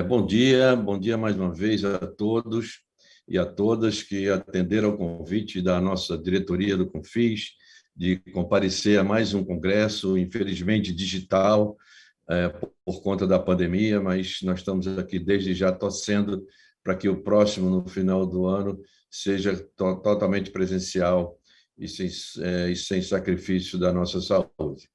Bom dia mais uma vez a todos e a todas que atenderam ao convite da nossa diretoria do Confis de comparecer a mais um congresso, infelizmente digital, por conta da pandemia, mas nós estamos aqui desde já torcendo para que o próximo, no final do ano, seja totalmente presencial e sem sacrifício da nossa saúde.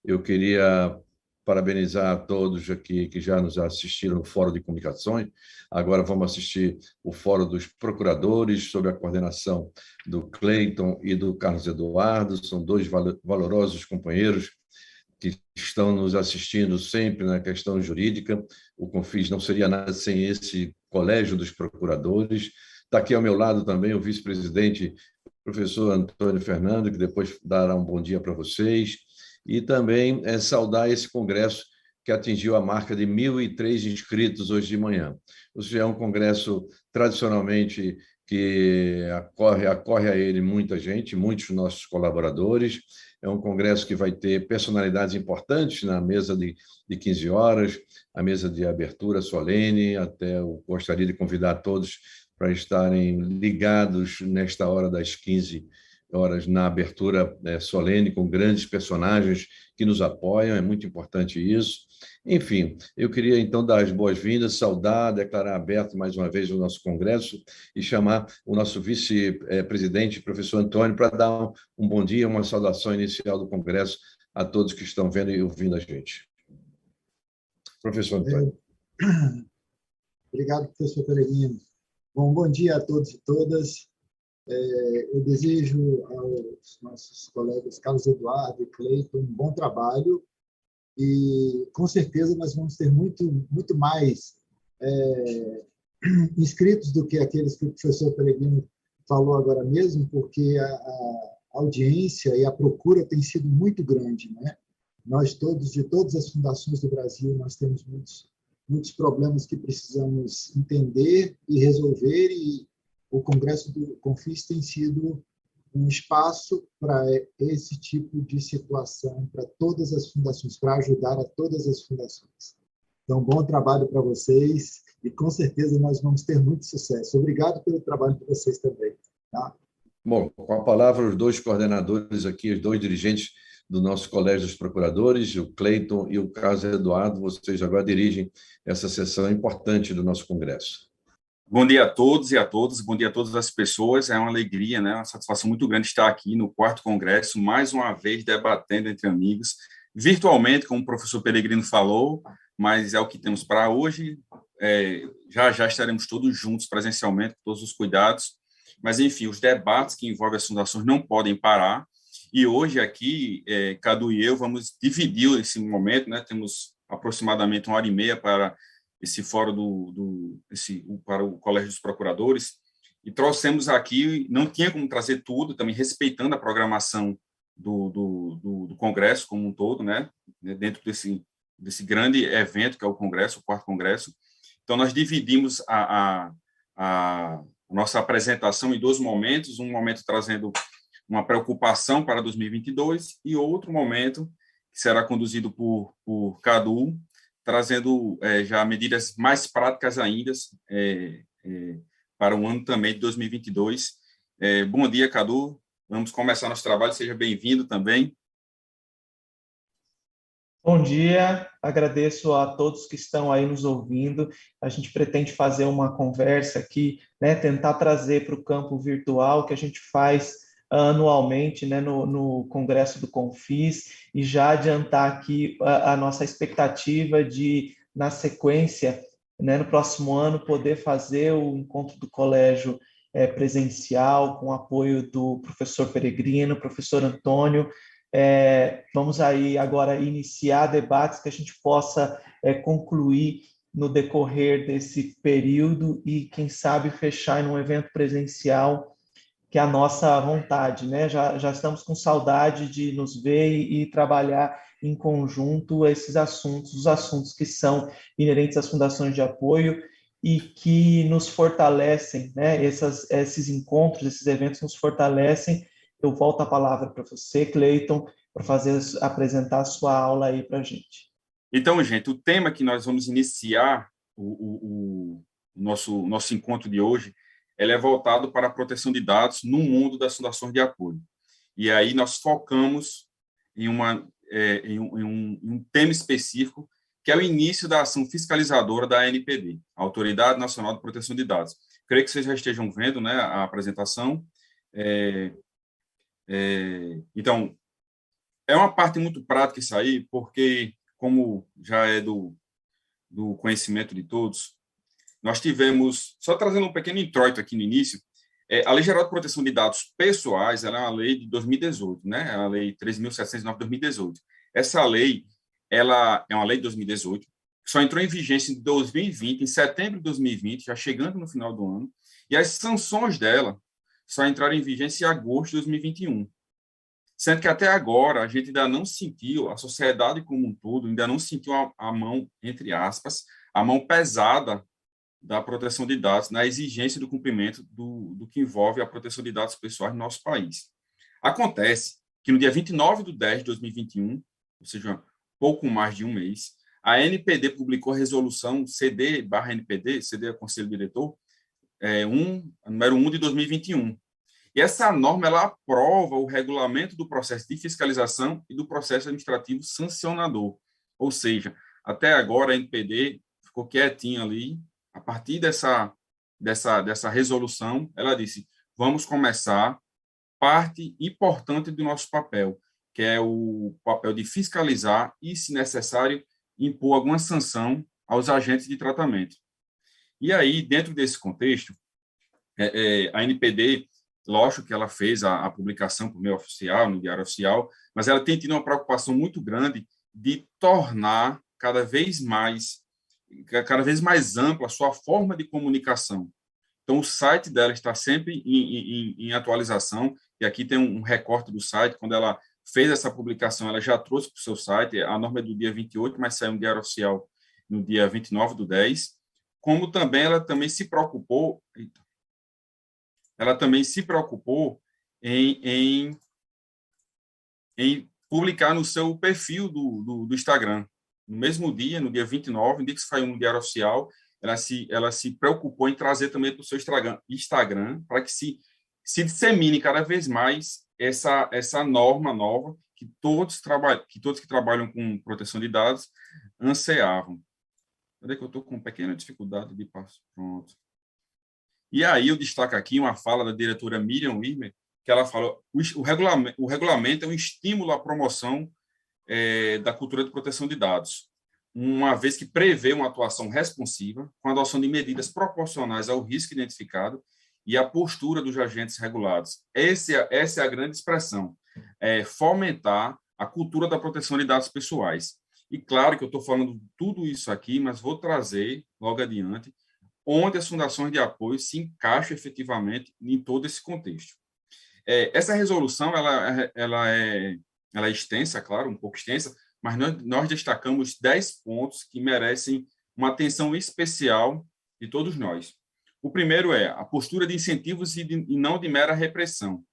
Eu queria parabenizar a todos aqui que já nos assistiram no Fórum de Comunicações. Agora vamos assistir o Fórum dos Procuradores, sob a coordenação do Cleiton e do Carlos Eduardo. São dois valorosos companheiros que estão nos assistindo sempre na questão jurídica. O Confis não seria nada sem esse Colégio dos Procuradores. Está aqui ao meu lado também o vice-presidente, professor Antônio Fernando, que depois dará um bom dia para vocês. E também saudar esse congresso que atingiu a marca de 1.003 inscritos hoje de manhã. Ou seja, é um congresso tradicionalmente que acorre a ele muita gente, muitos nossos colaboradores. É um congresso que vai ter personalidades importantes na mesa de 15 horas, a mesa de abertura solene. Até eu gostaria de convidar todos para estarem ligados nesta hora das 15 horas na abertura solene, com grandes personagens que nos apoiam, é muito importante isso. Enfim, eu queria então dar as boas-vindas, saudar, declarar aberto mais uma vez o nosso congresso e chamar o nosso vice-presidente, professor Antônio, para dar um bom dia, uma saudação inicial do congresso a todos que estão vendo e ouvindo a gente. Professor Antônio. Obrigado, professor Peregrino. Bom dia a todos e todas. Eu desejo aos nossos colegas Carlos Eduardo e Cleiton um bom trabalho e, com certeza, nós vamos ter muito mais inscritos do que aqueles que o professor Peregrino falou agora mesmo, porque a audiência e a procura tem sido muito grande, né? Nós todos, de todas as fundações do Brasil, nós temos muitos problemas que precisamos entender e resolver, e o Congresso do Confis tem sido um espaço para esse tipo de situação, para todas as fundações, para ajudar a todas as fundações. Então, bom trabalho para vocês e, com certeza, nós vamos ter muito sucesso. Obrigado pelo trabalho de vocês também. Tá? Bom, com a palavra, os dois coordenadores aqui, os dois dirigentes do nosso Colégio dos Procuradores, o Cleiton e o Carlos Eduardo, vocês agora dirigem essa sessão importante do nosso Congresso. Bom dia a todos e a todas, bom dia a todas as pessoas. É uma alegria, né? Uma satisfação muito grande estar aqui no 4º Congresso, mais uma vez debatendo entre amigos, virtualmente, como o professor Peregrino falou, mas é o que temos para hoje. Já estaremos todos juntos presencialmente, com todos os cuidados. Mas, enfim, os debates que envolvem as fundações não podem parar. E hoje aqui, Cadu e eu vamos dividir esse momento, né? Temos aproximadamente 1h30 para esse fórum para o Colégio dos Procuradores, e trouxemos aqui, não tinha como trazer tudo, também respeitando a programação do Congresso como um todo, né, dentro desse grande evento que é o Congresso, o 4º Congresso. Então, nós dividimos a nossa apresentação em 2 momentos, um momento trazendo uma preocupação para 2022 e outro momento que será conduzido por Cadu, trazendo já medidas mais práticas ainda para o ano também de 2022. Bom dia, Cadu. Vamos começar nosso trabalho. Seja bem-vindo também. Bom dia. Agradeço a todos que estão aí nos ouvindo. A gente pretende fazer uma conversa aqui, né, tentar trazer para o campo virtual que a gente faz anualmente, né, no Congresso do Confis, e já adiantar aqui a nossa expectativa de, na sequência, né, no próximo ano, poder fazer o encontro do colégio presencial, com apoio do professor Peregrino, professor Antônio. Vamos aí agora iniciar debates que a gente possa concluir no decorrer desse período e, quem sabe, fechar em um evento presencial, que é a nossa vontade, né? Já estamos com saudade de nos ver e trabalhar em conjunto esses assuntos, os assuntos que são inerentes às fundações de apoio e que nos fortalecem, né? Esses encontros, esses eventos nos fortalecem. Eu volto a palavra para você, Cleiton, para apresentar a sua aula aí para a gente. Então, gente, o tema que nós vamos iniciar o nosso encontro de hoje, ele é voltado para a proteção de dados no mundo das fundações de apoio. E aí nós focamos em um tema específico, que é o início da ação fiscalizadora da ANPD, Autoridade Nacional de Proteção de Dados. Creio que vocês já estejam vendo, né, a apresentação. Então, é uma parte muito prática isso aí, porque, como já é do conhecimento de todos, nós tivemos, só trazendo um pequeno introito aqui no início, a Lei Geral de Proteção de Dados Pessoais, ela é uma lei de 2018, né? É a Lei 3.709 de 2018. Essa lei, ela é uma lei de 2018, que só entrou em vigência em 2020, em setembro de 2020, já chegando no final do ano, e as sanções dela só entraram em vigência em agosto de 2021. Sendo que até agora a gente ainda não sentiu, a sociedade como um todo, ainda não sentiu a mão, entre aspas, a mão pesada da proteção de dados, na exigência do cumprimento do que envolve a proteção de dados pessoais no nosso país. Acontece que no dia 29/10/2021, ou seja, pouco mais de um mês, a ANPD publicou a resolução CD/NPD, CD é Conselho Diretor, número 1 de 2021. E essa norma, ela aprova o regulamento do processo de fiscalização e do processo administrativo sancionador. Ou seja, até agora a ANPD ficou quietinha ali. A partir dessa resolução, ela disse, vamos começar parte importante do nosso papel, que é o papel de fiscalizar e, se necessário, impor alguma sanção aos agentes de tratamento. E aí, dentro desse contexto, a ANPD, lógico que ela fez a publicação por meio oficial, no Diário Oficial, mas ela tem tido uma preocupação muito grande de tornar cada vez mais ampla a sua forma de comunicação. Então, o site dela está sempre em atualização, e aqui tem um recorte do site. Quando ela fez essa publicação, ela já trouxe para o seu site, a norma é do dia 28, mas saiu no Diário Oficial no dia 29/10, como também ela também se preocupou em publicar no seu perfil do Instagram. No mesmo dia, no dia 29, no dia que saiu no Diário Oficial, ela se preocupou em trazer também para o seu Instagram para que se dissemine cada vez mais essa norma nova que todos que trabalham com proteção de dados ansiavam. Peraí que eu estou com pequena dificuldade de passar. Pronto. E aí eu destaco aqui uma fala da diretora Miriam Wirmer, que ela falou o regulamento é um estímulo à promoção da cultura de proteção de dados, uma vez que prevê uma atuação responsiva, com a adoção de medidas proporcionais ao risco identificado e à postura dos agentes regulados. Essa é a grande expressão, fomentar a cultura da proteção de dados pessoais. E claro que eu estou falando tudo isso aqui, mas vou trazer, logo adiante, onde as fundações de apoio se encaixam efetivamente em todo esse contexto. Essa resolução, ela é extensa, claro, um pouco extensa, mas nós destacamos 10 pontos que merecem uma atenção especial de todos nós. O primeiro é a postura de incentivos e não de mera repressão.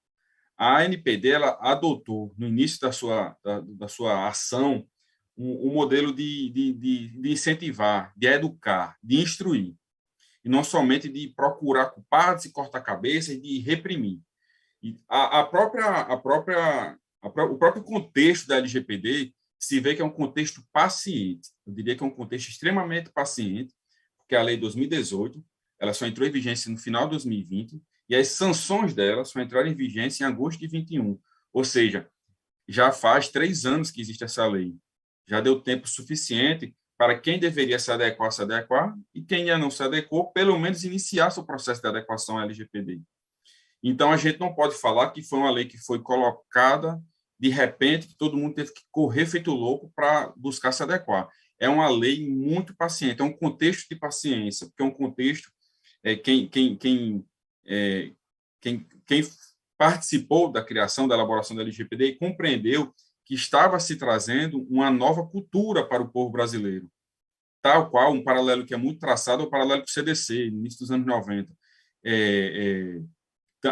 A ANPD ela adotou, no início da sua ação, um modelo de incentivar, de educar, de instruir, e não somente de procurar culpados e cortar cabeça e de reprimir. E o próprio contexto da LGPD se vê que é um contexto paciente. Eu diria que é um contexto extremamente paciente, porque a lei 2018 ela só entrou em vigência no final de 2020 e as sanções dela só entraram em vigência em agosto de 2021. Ou seja, já faz 3 anos que existe essa lei. Já deu tempo suficiente para quem deveria se adequar, e quem ainda não se adequou, pelo menos iniciar seu processo de adequação à LGPD. Então, a gente não pode falar que foi uma lei que foi colocada de repente, que todo mundo teve que correr feito louco para buscar se adequar. É uma lei muito paciente, é um contexto de paciência, porque é um contexto, quem participou da criação, da elaboração da LGPD, compreendeu que estava se trazendo uma nova cultura para o povo brasileiro, tal qual um paralelo que é muito traçado ao paralelo com o CDC, no início dos anos 90.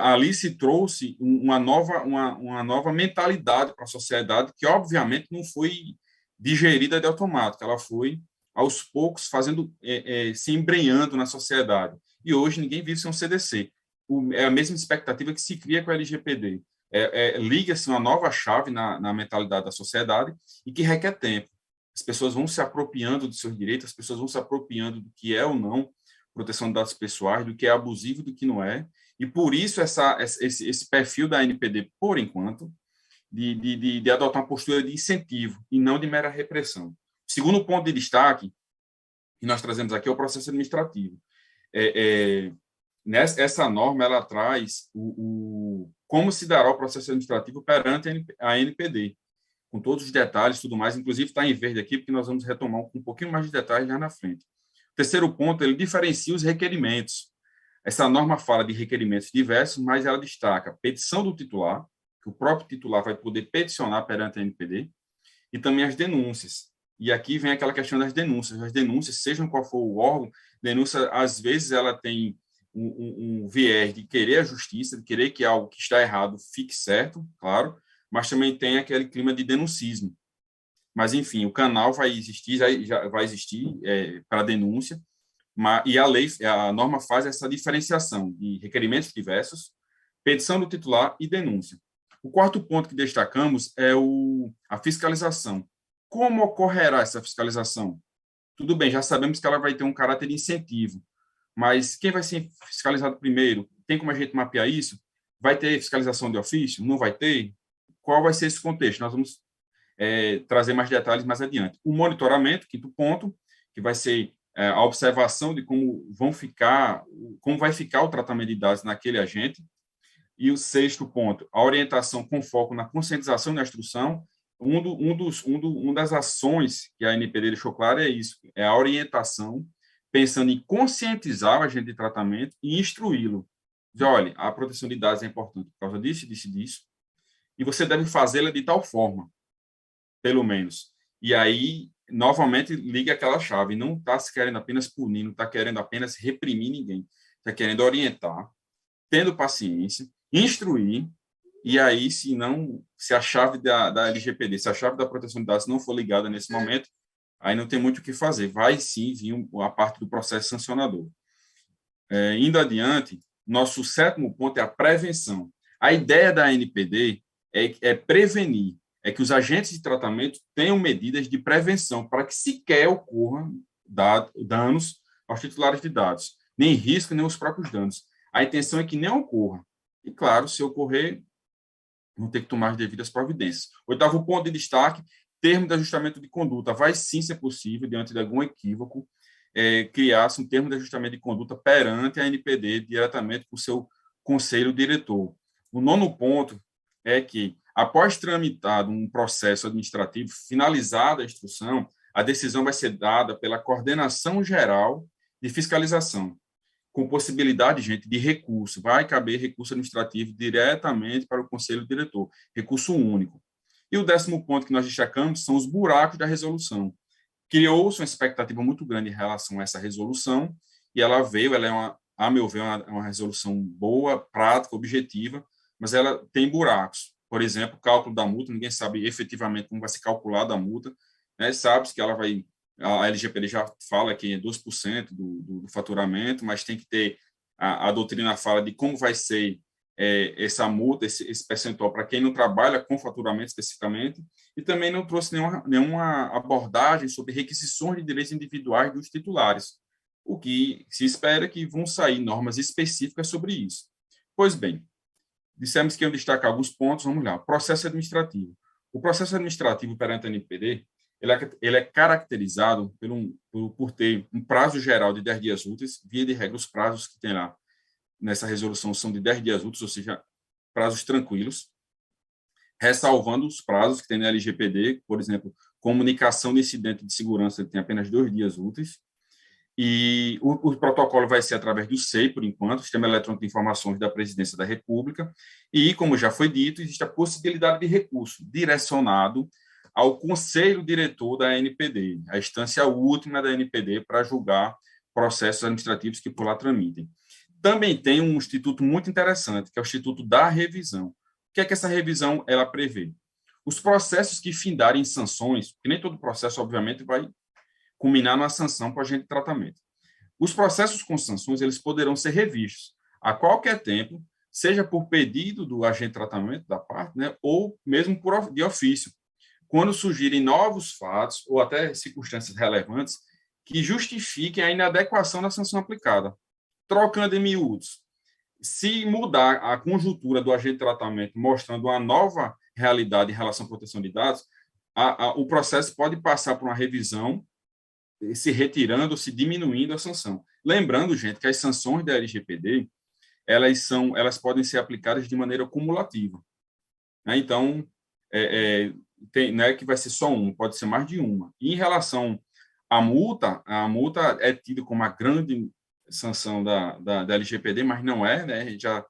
Ali se trouxe uma nova mentalidade para a sociedade, que obviamente não foi digerida de automático, ela foi aos poucos, se embrenhando na sociedade. E hoje ninguém vive sem um CDC. É a mesma expectativa que se cria com a LGPD. Liga-se uma nova chave na mentalidade da sociedade e que requer tempo. As pessoas vão se apropriando dos seus direitos, as pessoas vão se apropriando do que é ou não proteção de dados pessoais, do que é abusivo e do que não é. E, por isso, esse perfil da ANPD, por enquanto, de adotar uma postura de incentivo e não de mera repressão. O segundo ponto de destaque que nós trazemos aqui é o processo administrativo. Essa norma ela traz como se dará o processo administrativo perante a ANPD, com todos os detalhes e tudo mais. Inclusive, está em verde aqui, porque nós vamos retomar um pouquinho mais de detalhes já na frente. O terceiro ponto, ele diferencia os requerimentos. Essa norma fala de requerimentos diversos, mas ela destaca a petição do titular, que o próprio titular vai poder peticionar perante a ANPD, e também as denúncias. E aqui vem aquela questão das denúncias. As denúncias, sejam qual for o órgão, denúncia, às vezes, ela tem um viés de querer a justiça, de querer que algo que está errado fique certo, claro, mas também tem aquele clima de denuncismo. Mas, enfim, o canal vai existir, já vai existir para denúncia, e a norma faz essa diferenciação de requerimentos diversos, petição do titular e denúncia. O quarto ponto que destacamos é a fiscalização. Como ocorrerá essa fiscalização? Tudo bem, já sabemos que ela vai ter um caráter de incentivo, mas quem vai ser fiscalizado primeiro? Tem como a gente mapear isso? Vai ter fiscalização de ofício? Não vai ter? Qual vai ser esse contexto? Nós vamos trazer mais detalhes mais adiante. O monitoramento, quinto ponto, que vai ser a observação de como vai ficar o tratamento de dados naquele agente. E o sexto ponto, a orientação com foco na conscientização e na instrução. Uma das ações que a ANPD deixou claro é isso, é a orientação, pensando em conscientizar o agente de tratamento e instruí-lo. Dizer, olha, a proteção de dados é importante por causa disso, disso, e você deve fazê-la de tal forma, pelo menos. E aí, novamente, liga aquela chave. Não está se querendo apenas punir, não está querendo apenas reprimir ninguém. Está querendo orientar, tendo paciência, instruir, e aí, se a chave da LGPD, se a chave da proteção de dados não for ligada nesse momento, aí não tem muito o que fazer. Vai, sim, vir a parte do processo sancionador. Indo adiante, nosso sétimo ponto é a prevenção. A ideia da ANPD é prevenir, é que os agentes de tratamento tenham medidas de prevenção para que sequer ocorram danos aos titulares de dados, nem risco, nem os próprios danos. A intenção é que nem ocorra. E, claro, se ocorrer, vão ter que tomar as devidas providências. Oitavo ponto de destaque, termo de ajustamento de conduta. Vai sim ser possível, diante de algum equívoco, criar-se um termo de ajustamento de conduta perante a ANPD, diretamente com o seu conselho diretor. O nono ponto é que, após tramitado um processo administrativo, finalizada a instrução, a decisão vai ser dada pela Coordenação Geral de Fiscalização, com possibilidade, gente, de recurso. Vai caber recurso administrativo diretamente para o Conselho Diretor, recurso único. E o 10º ponto que nós destacamos são os buracos da resolução. Criou-se uma expectativa muito grande em relação a essa resolução, e ela é, a meu ver, uma resolução boa, prática, objetiva, mas ela tem buracos. Por exemplo, o cálculo da multa, ninguém sabe efetivamente como vai ser calculada a multa, né? Sabe-se que a LGPD já fala que é 2% do faturamento, mas tem que ter, a doutrina fala de como vai ser essa multa, esse percentual para quem não trabalha com faturamento especificamente, e também não trouxe nenhuma abordagem sobre requisições de direitos individuais dos titulares, o que se espera que vão sair normas específicas sobre isso. Pois bem, dissemos que iam destacar alguns pontos, vamos lá. Processo administrativo. O processo administrativo perante a ANPD, ele é caracterizado por ter um prazo geral de 10 dias úteis, via de regra, os prazos que tem lá nessa resolução são de 10 dias úteis, ou seja, prazos tranquilos, ressalvando os prazos que tem na LGPD, por exemplo, comunicação de incidente de segurança, tem apenas 2 dias úteis, e o protocolo vai ser através do SEI, por enquanto, Sistema Eletrônico de Informações da Presidência da República, e, como já foi dito, existe a possibilidade de recurso direcionado ao Conselho Diretor da ANPD, a instância última da ANPD para julgar processos administrativos que por lá tramitem. Também tem um instituto muito interessante, que é o Instituto da Revisão. O que é que essa revisão ela prevê? Os processos que findarem em sanções, porque nem todo processo, obviamente, vai culminar numa sanção para o agente de tratamento. Os processos com sanções, eles poderão ser revistos a qualquer tempo, seja por pedido do agente de tratamento da parte, né, ou mesmo de ofício, quando surgirem novos fatos ou até circunstâncias relevantes que justifiquem a inadequação da sanção aplicada. Trocando em miúdos, se mudar a conjuntura do agente de tratamento, mostrando uma nova realidade em relação à proteção de dados, o processo pode passar por uma revisão, se retirando, se diminuindo a sanção. Lembrando, gente, que as sanções da LGPD, elas podem ser aplicadas de maneira cumulativa. Né? Então, não é que vai ser só uma, pode ser mais de uma. E em relação à multa, a multa é tida como a grande sanção da LGPD, mas não é, né? A gente já,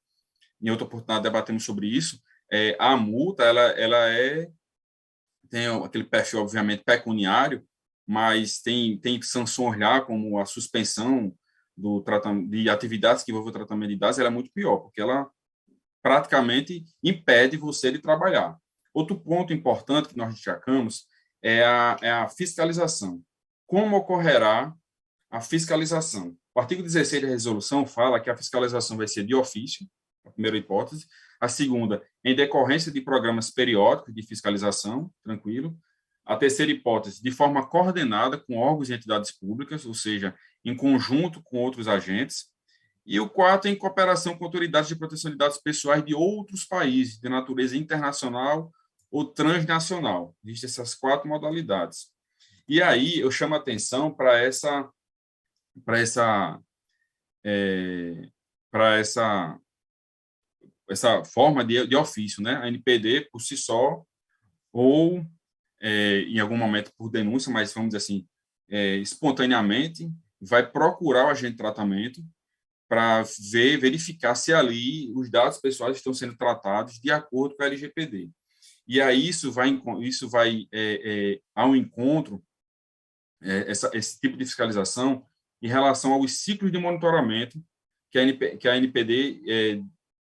em outra oportunidade, debatemos sobre isso. A multa, ela tem aquele perfil, obviamente, pecuniário, mas tem sanções lá, como a suspensão de atividades que envolvem o tratamento de dados, ela é muito pior, porque ela praticamente impede você de trabalhar. Outro ponto importante que nós destacamos é a fiscalização. Como ocorrerá a fiscalização? O artigo 16 da resolução fala que a fiscalização vai ser de ofício, a primeira hipótese. A segunda, em decorrência de programas periódicos de fiscalização, tranquilo. A terceira hipótese, de forma coordenada com órgãos e entidades públicas, ou seja, em conjunto com outros agentes. E o quarto, em cooperação com autoridades de proteção de dados pessoais de outros países, de natureza internacional ou transnacional. Existem essas 4 modalidades. E aí eu chamo a atenção para essa forma de ofício, né? A NPD por si só, ou em algum momento por denúncia, mas vamos dizer assim, espontaneamente, vai procurar o agente de tratamento para verificar se ali os dados pessoais estão sendo tratados de acordo com a LGPD. E aí isso vai ao encontro, esse tipo de fiscalização, em relação aos ciclos de monitoramento que a NPD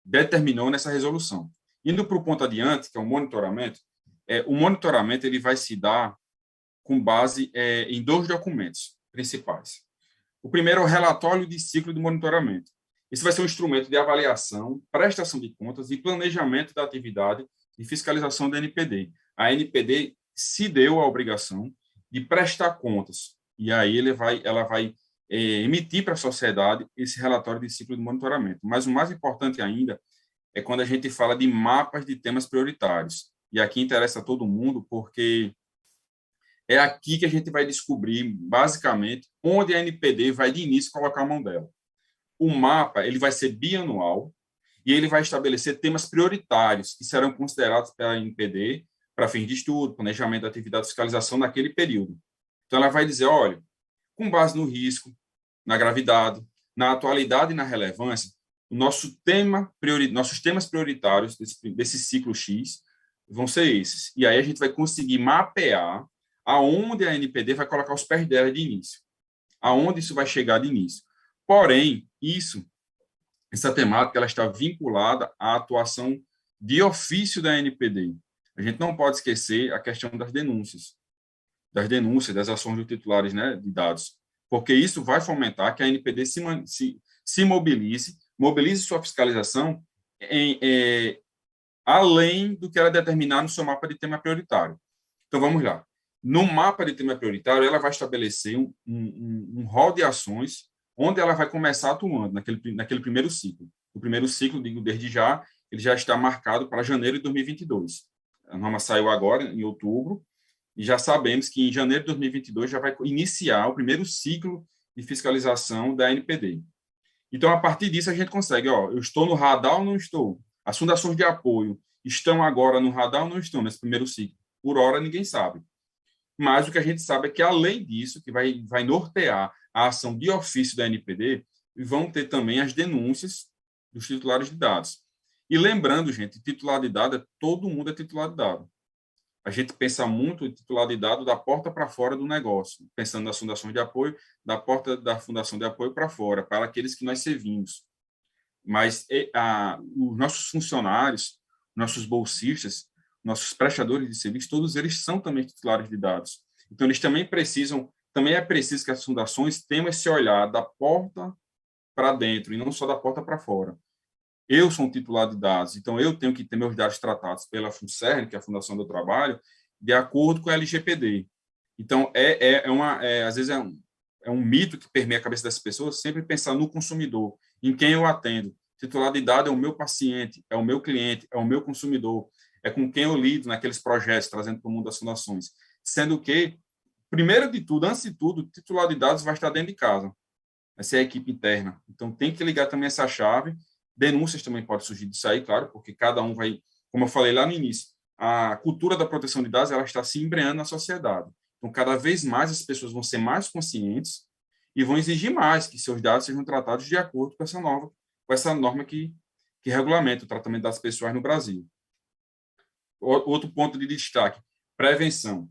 determinou nessa resolução. Indo para o ponto adiante, que é o monitoramento ele vai se dar com base em 2 documentos principais. O primeiro é o relatório de ciclo de monitoramento. Isso vai ser um instrumento de avaliação, prestação de contas e planejamento da atividade de fiscalização da NPD. A NPD se deu a obrigação de prestar contas, e aí ela vai emitir para a sociedade esse relatório de ciclo de monitoramento. Mas o mais importante ainda é quando a gente fala de mapas de temas prioritários. E aqui interessa a todo mundo, porque é aqui que a gente vai descobrir, basicamente, onde a NPD vai, de início, colocar a mão dela. O mapa ele vai ser bianual e ele vai estabelecer temas prioritários que serão considerados pela NPD para fins de estudo, planejamento da atividade de fiscalização naquele período. Então, ela vai dizer, olha, com base no risco, na gravidade, na atualidade e na relevância, nossos temas prioritários desse ciclo X vão ser esses. E aí a gente vai conseguir mapear aonde a NPD vai colocar os pés dela de início, aonde isso vai chegar de início. Porém, essa temática ela está vinculada à atuação de ofício da NPD. A gente não pode esquecer a questão das denúncias, das ações dos titulares, né, de dados, porque isso vai fomentar que a NPD se mobilize sua fiscalização além do que ela determinar no seu mapa de tema prioritário. Então, vamos lá. No mapa de tema prioritário, ela vai estabelecer um rol de ações onde ela vai começar atuando naquele primeiro ciclo. O primeiro ciclo, digo desde já, ele já está marcado para janeiro de 2022. A norma saiu agora, em outubro, e já sabemos que em janeiro de 2022 já vai iniciar o primeiro ciclo de fiscalização da NPD. Então, a partir disso, a gente consegue, eu estou no radar ou não estou? As fundações de apoio estão agora no radar ou não estão nesse primeiro ciclo? Por hora, ninguém sabe. Mas o que a gente sabe é que, além disso, que vai nortear a ação de ofício da NPD, vão ter também as denúncias dos titulares de dados. E lembrando, gente, titular de dado, todo mundo é titular de dado. A gente pensa muito em titular de dado da porta para fora do negócio, pensando nas fundações de apoio, da porta da fundação de apoio para fora, para aqueles que nós servimos. Mas os nossos funcionários, nossos bolsistas, nossos prestadores de serviço, todos eles são também titulares de dados. Então, eles também precisam também é preciso que as fundações tenham esse olhar da porta para dentro e não só da porta para fora. Eu sou um titular de dados, então eu tenho que ter meus dados tratados pela FUNCERN, que é a Fundação do Trabalho, de acordo com a LGPD. Então, às vezes é um mito que permeia a cabeça das pessoas, sempre pensar no consumidor, em quem eu atendo. Titular de dados é o meu paciente, é o meu cliente, é o meu consumidor, é com quem eu lido naqueles projetos, trazendo para o mundo das fundações. Sendo que, primeiro de tudo, antes de tudo, o titular de dados vai estar dentro de casa. Essa é a equipe interna. Então, tem que ligar também essa chave. Denúncias também podem surgir disso aí, claro, porque cada um vai, como eu falei lá no início, a cultura da proteção de dados ela está se embreando na sociedade. Então, cada vez mais as pessoas vão ser mais conscientes e vão exigir mais que seus dados sejam tratados de acordo com essa norma que regulamenta o tratamento das pessoas no Brasil. Outro ponto de destaque, prevenção.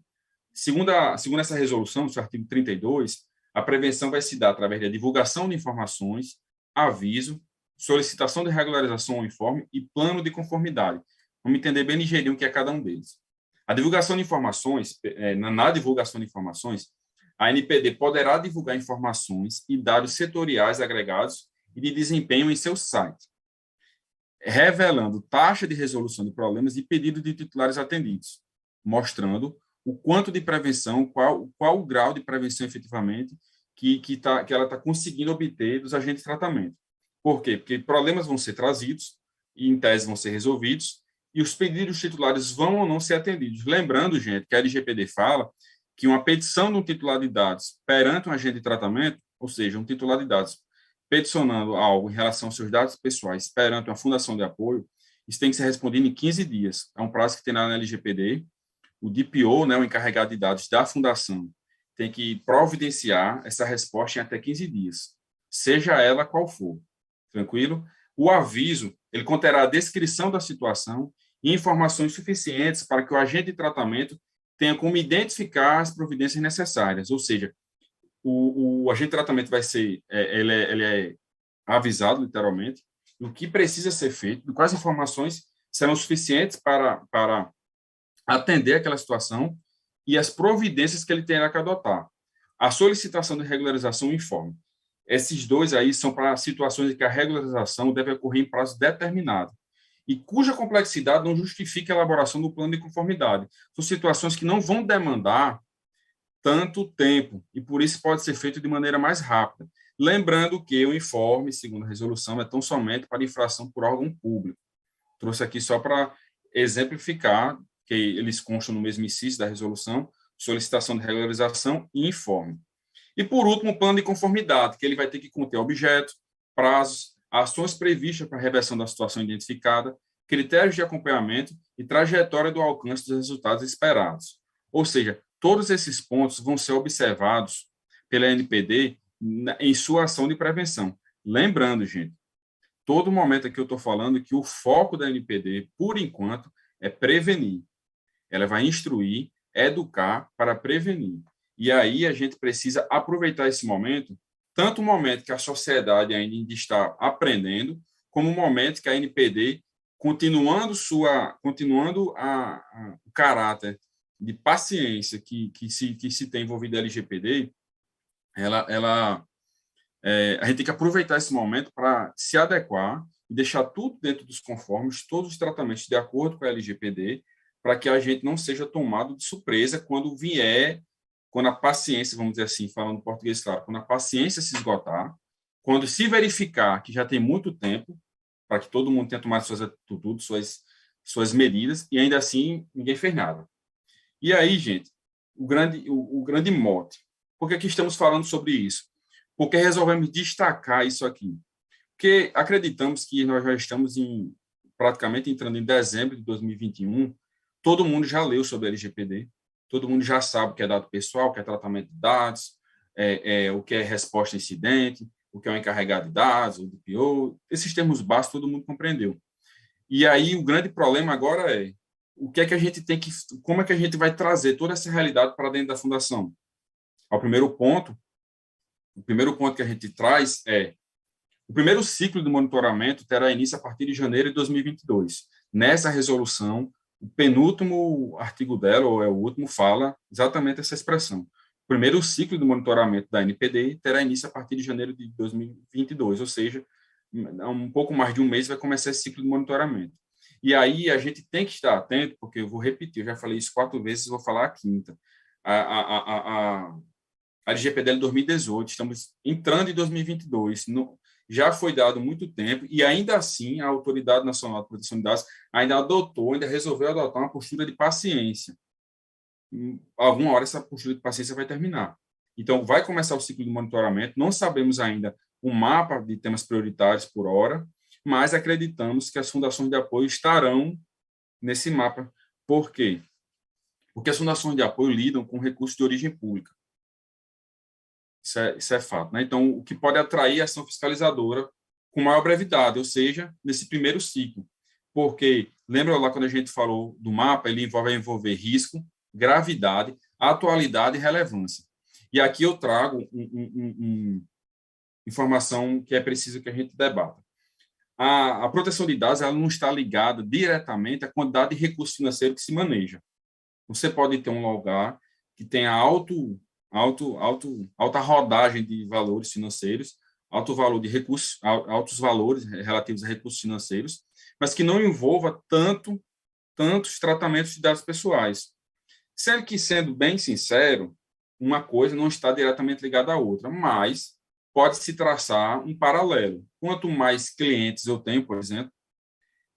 Segundo essa resolução, no seu artigo 32, a prevenção vai se dar através da divulgação de informações, aviso, solicitação de regularização ao informe e plano de conformidade. Vamos entender bem ligeirinho o que é cada um deles. A divulgação de informações, na divulgação de informações, a NPD poderá divulgar informações e dados setoriais agregados e de desempenho em seu site, revelando taxa de resolução de problemas e pedido de titulares atendidos, mostrando o quanto de prevenção, qual o grau de prevenção efetivamente que ela está conseguindo obter dos agentes de tratamento. Por quê? Porque problemas vão ser trazidos e, em tese, vão ser resolvidos e os pedidos titulares vão ou não ser atendidos. Lembrando, gente, que a LGPD fala que uma petição de um titular de dados perante um agente de tratamento, ou seja, um titular de dados peticionando algo em relação aos seus dados pessoais perante uma fundação de apoio, isso tem que ser respondido em 15 dias. É um prazo que tem na LGPD. O DPO, né, o encarregado de dados da fundação, tem que providenciar essa resposta em até 15 dias, seja ela qual for. Tranquilo? O aviso, ele conterá a descrição da situação e informações suficientes para que o agente de tratamento tenha como identificar as providências necessárias, ou seja, o agente de tratamento vai ser, ele é avisado, literalmente, do que precisa ser feito, quais informações serão suficientes para atender aquela situação e as providências que ele terá que adotar. A solicitação de regularização e informe. Esses dois aí são para situações em que a regularização deve ocorrer em prazo determinado e cuja complexidade não justifica a elaboração do plano de conformidade. São situações que não vão demandar tanto tempo e, por isso, pode ser feito de maneira mais rápida. Lembrando que o informe, segundo a resolução, é tão somente para infração por órgão público. Trouxe aqui só para exemplificar que eles constam no mesmo inciso da resolução, solicitação de regularização e informe. E, por último, o plano de conformidade, que ele vai ter que conter objetos, prazos, ações previstas para a reversão da situação identificada, critérios de acompanhamento e trajetória do alcance dos resultados esperados. Ou seja, todos esses pontos vão ser observados pela NPD em sua ação de prevenção. Lembrando, gente, todo momento aqui eu estou falando que o foco da NPD, por enquanto, é prevenir. Ela vai instruir, educar para prevenir. E aí a gente precisa aproveitar esse momento, tanto o momento que a sociedade ainda está aprendendo, como o momento que a NPD, continuando o caráter de paciência que se tem envolvido a LGPD, a gente tem que aproveitar esse momento para se adequar e deixar tudo dentro dos conformes, todos os tratamentos de acordo com a LGPD, para que a gente não seja tomado de surpresa quando a paciência, vamos dizer assim, falando português claro, quando a paciência se esgotar, quando se verificar que já tem muito tempo, para que todo mundo tenha tomado suas atitudes, suas medidas, e ainda assim ninguém fez nada. E aí, gente, o grande mote. Por que aqui estamos falando sobre isso? Porque resolvemos destacar isso aqui. Porque acreditamos que nós já estamos praticamente entrando em dezembro de 2021, todo mundo já leu sobre a LGPD, todo mundo já sabe o que é dado pessoal, o que é tratamento de dados, o que é resposta a incidente, o que é um encarregado de dados, o DPO, esses termos básicos todo mundo compreendeu. E aí o grande problema agora é o que é que a gente tem que, como é que a gente vai trazer toda essa realidade para dentro da fundação? O primeiro ponto que a gente traz é o primeiro ciclo de monitoramento terá início a partir de janeiro de 2022. Nessa resolução, o penúltimo artigo dela, ou é o último, fala exatamente essa expressão. primeiro ciclo do monitoramento da NPD terá início a partir de janeiro de 2022, ou seja, um pouco mais de um mês vai começar esse ciclo de monitoramento. E aí a gente tem que estar atento, porque eu vou repetir, eu já falei isso 4 vezes, vou falar a quinta. A LGPD 2018, estamos entrando em 2022, já foi dado muito tempo, e ainda assim a Autoridade Nacional de Proteção de Dados ainda resolveu adotar uma postura de paciência. Alguma hora essa postura de paciência vai terminar. Então, vai começar o ciclo de monitoramento, não sabemos ainda o mapa de temas prioritários por hora, mas acreditamos que as fundações de apoio estarão nesse mapa. Por quê? Porque as fundações de apoio lidam com recursos de origem pública. Isso é fato, né? Então, o que pode atrair a ação fiscalizadora com maior brevidade, ou seja, nesse primeiro ciclo. Porque, lembra lá quando a gente falou do mapa, ele vai envolver risco, gravidade, atualidade e relevância. E aqui eu trago informação que é preciso que a gente debata. A proteção de dados ela não está ligada diretamente à quantidade de recurso financeiro que se maneja. Você pode ter um lugar que tenha alta rodagem de valores financeiros, alto valor de recursos, altos valores relativos a recursos financeiros, mas que não envolva tantos tratamentos de dados pessoais. Sendo bem sincero, uma coisa não está diretamente ligada à outra, mas pode-se traçar um paralelo. Quanto mais clientes eu tenho, por exemplo,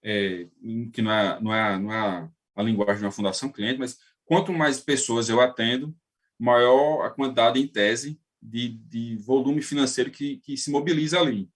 que não é a linguagem de uma fundação cliente, mas quanto mais pessoas eu atendo, maior a quantidade, em tese, de volume financeiro que se mobiliza ali.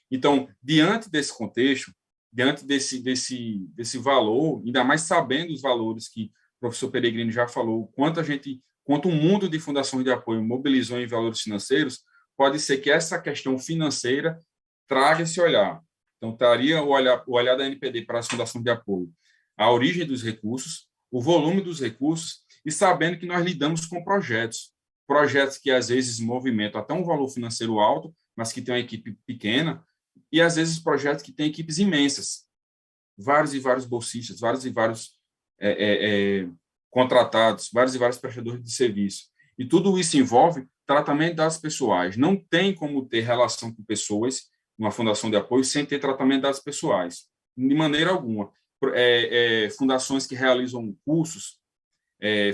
Então, diante desse contexto, diante desse valor, ainda mais sabendo os valores que o professor Peregrino já falou, quanto o mundo de fundações de apoio mobilizou em valores financeiros, pode ser que essa questão financeira traga esse olhar. Então, estaria o olhar da NPD para as fundações de apoio, a origem dos recursos, o volume dos recursos, e sabendo que nós lidamos com projetos que às vezes movimentam até um valor financeiro alto, mas que tem uma equipe pequena, e às vezes projetos que têm equipes imensas, vários e vários bolsistas, vários e vários contratados, vários e vários prestadores de serviço. E tudo isso envolve tratamento de dados pessoais. Não tem como ter relação com pessoas, uma fundação de apoio, sem ter tratamento de dados pessoais, de maneira alguma. Fundações que realizam cursos,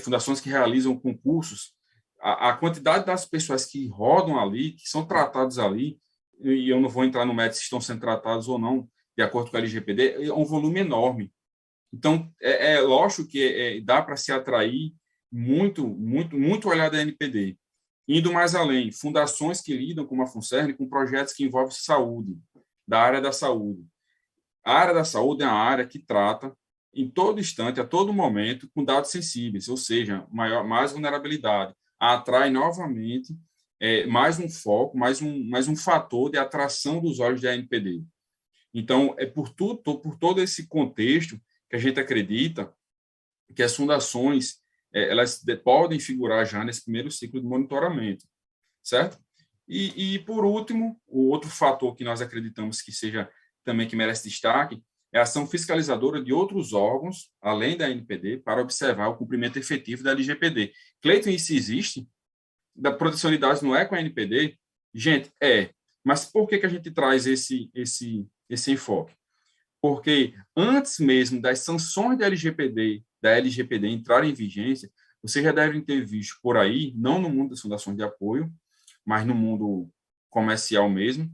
fundações que realizam concursos, a quantidade das pessoas que rodam ali, que são tratados ali, e eu não vou entrar no mérito se estão sendo tratados ou não, de acordo com a LGPD, é um volume enorme. Então, lógico que dá para se atrair muito olhar da NPD. Indo mais além, fundações que lidam com a FUNCERN com projetos que envolvem saúde, da área da saúde. A área da saúde é uma área que trata em todo instante, a todo momento, com dados sensíveis, ou seja, mais vulnerabilidade. Atrai novamente mais um foco, mais um fator de atração dos olhos da NPD. Então, por todo esse contexto que a gente acredita que as fundações elas podem figurar já nesse primeiro ciclo de monitoramento, certo? E por último, o outro fator que nós acreditamos que seja também que merece destaque é a ação fiscalizadora de outros órgãos, além da NPD, para observar o cumprimento efetivo da LGPD. Cleiton, isso existe? Da proteção de dados não é com a NPD? Gente, mas por que a gente traz esse enfoque? Porque antes mesmo das sanções da LGPD entrarem em vigência, vocês já devem ter visto por aí, não no mundo das fundações de apoio, mas no mundo comercial mesmo,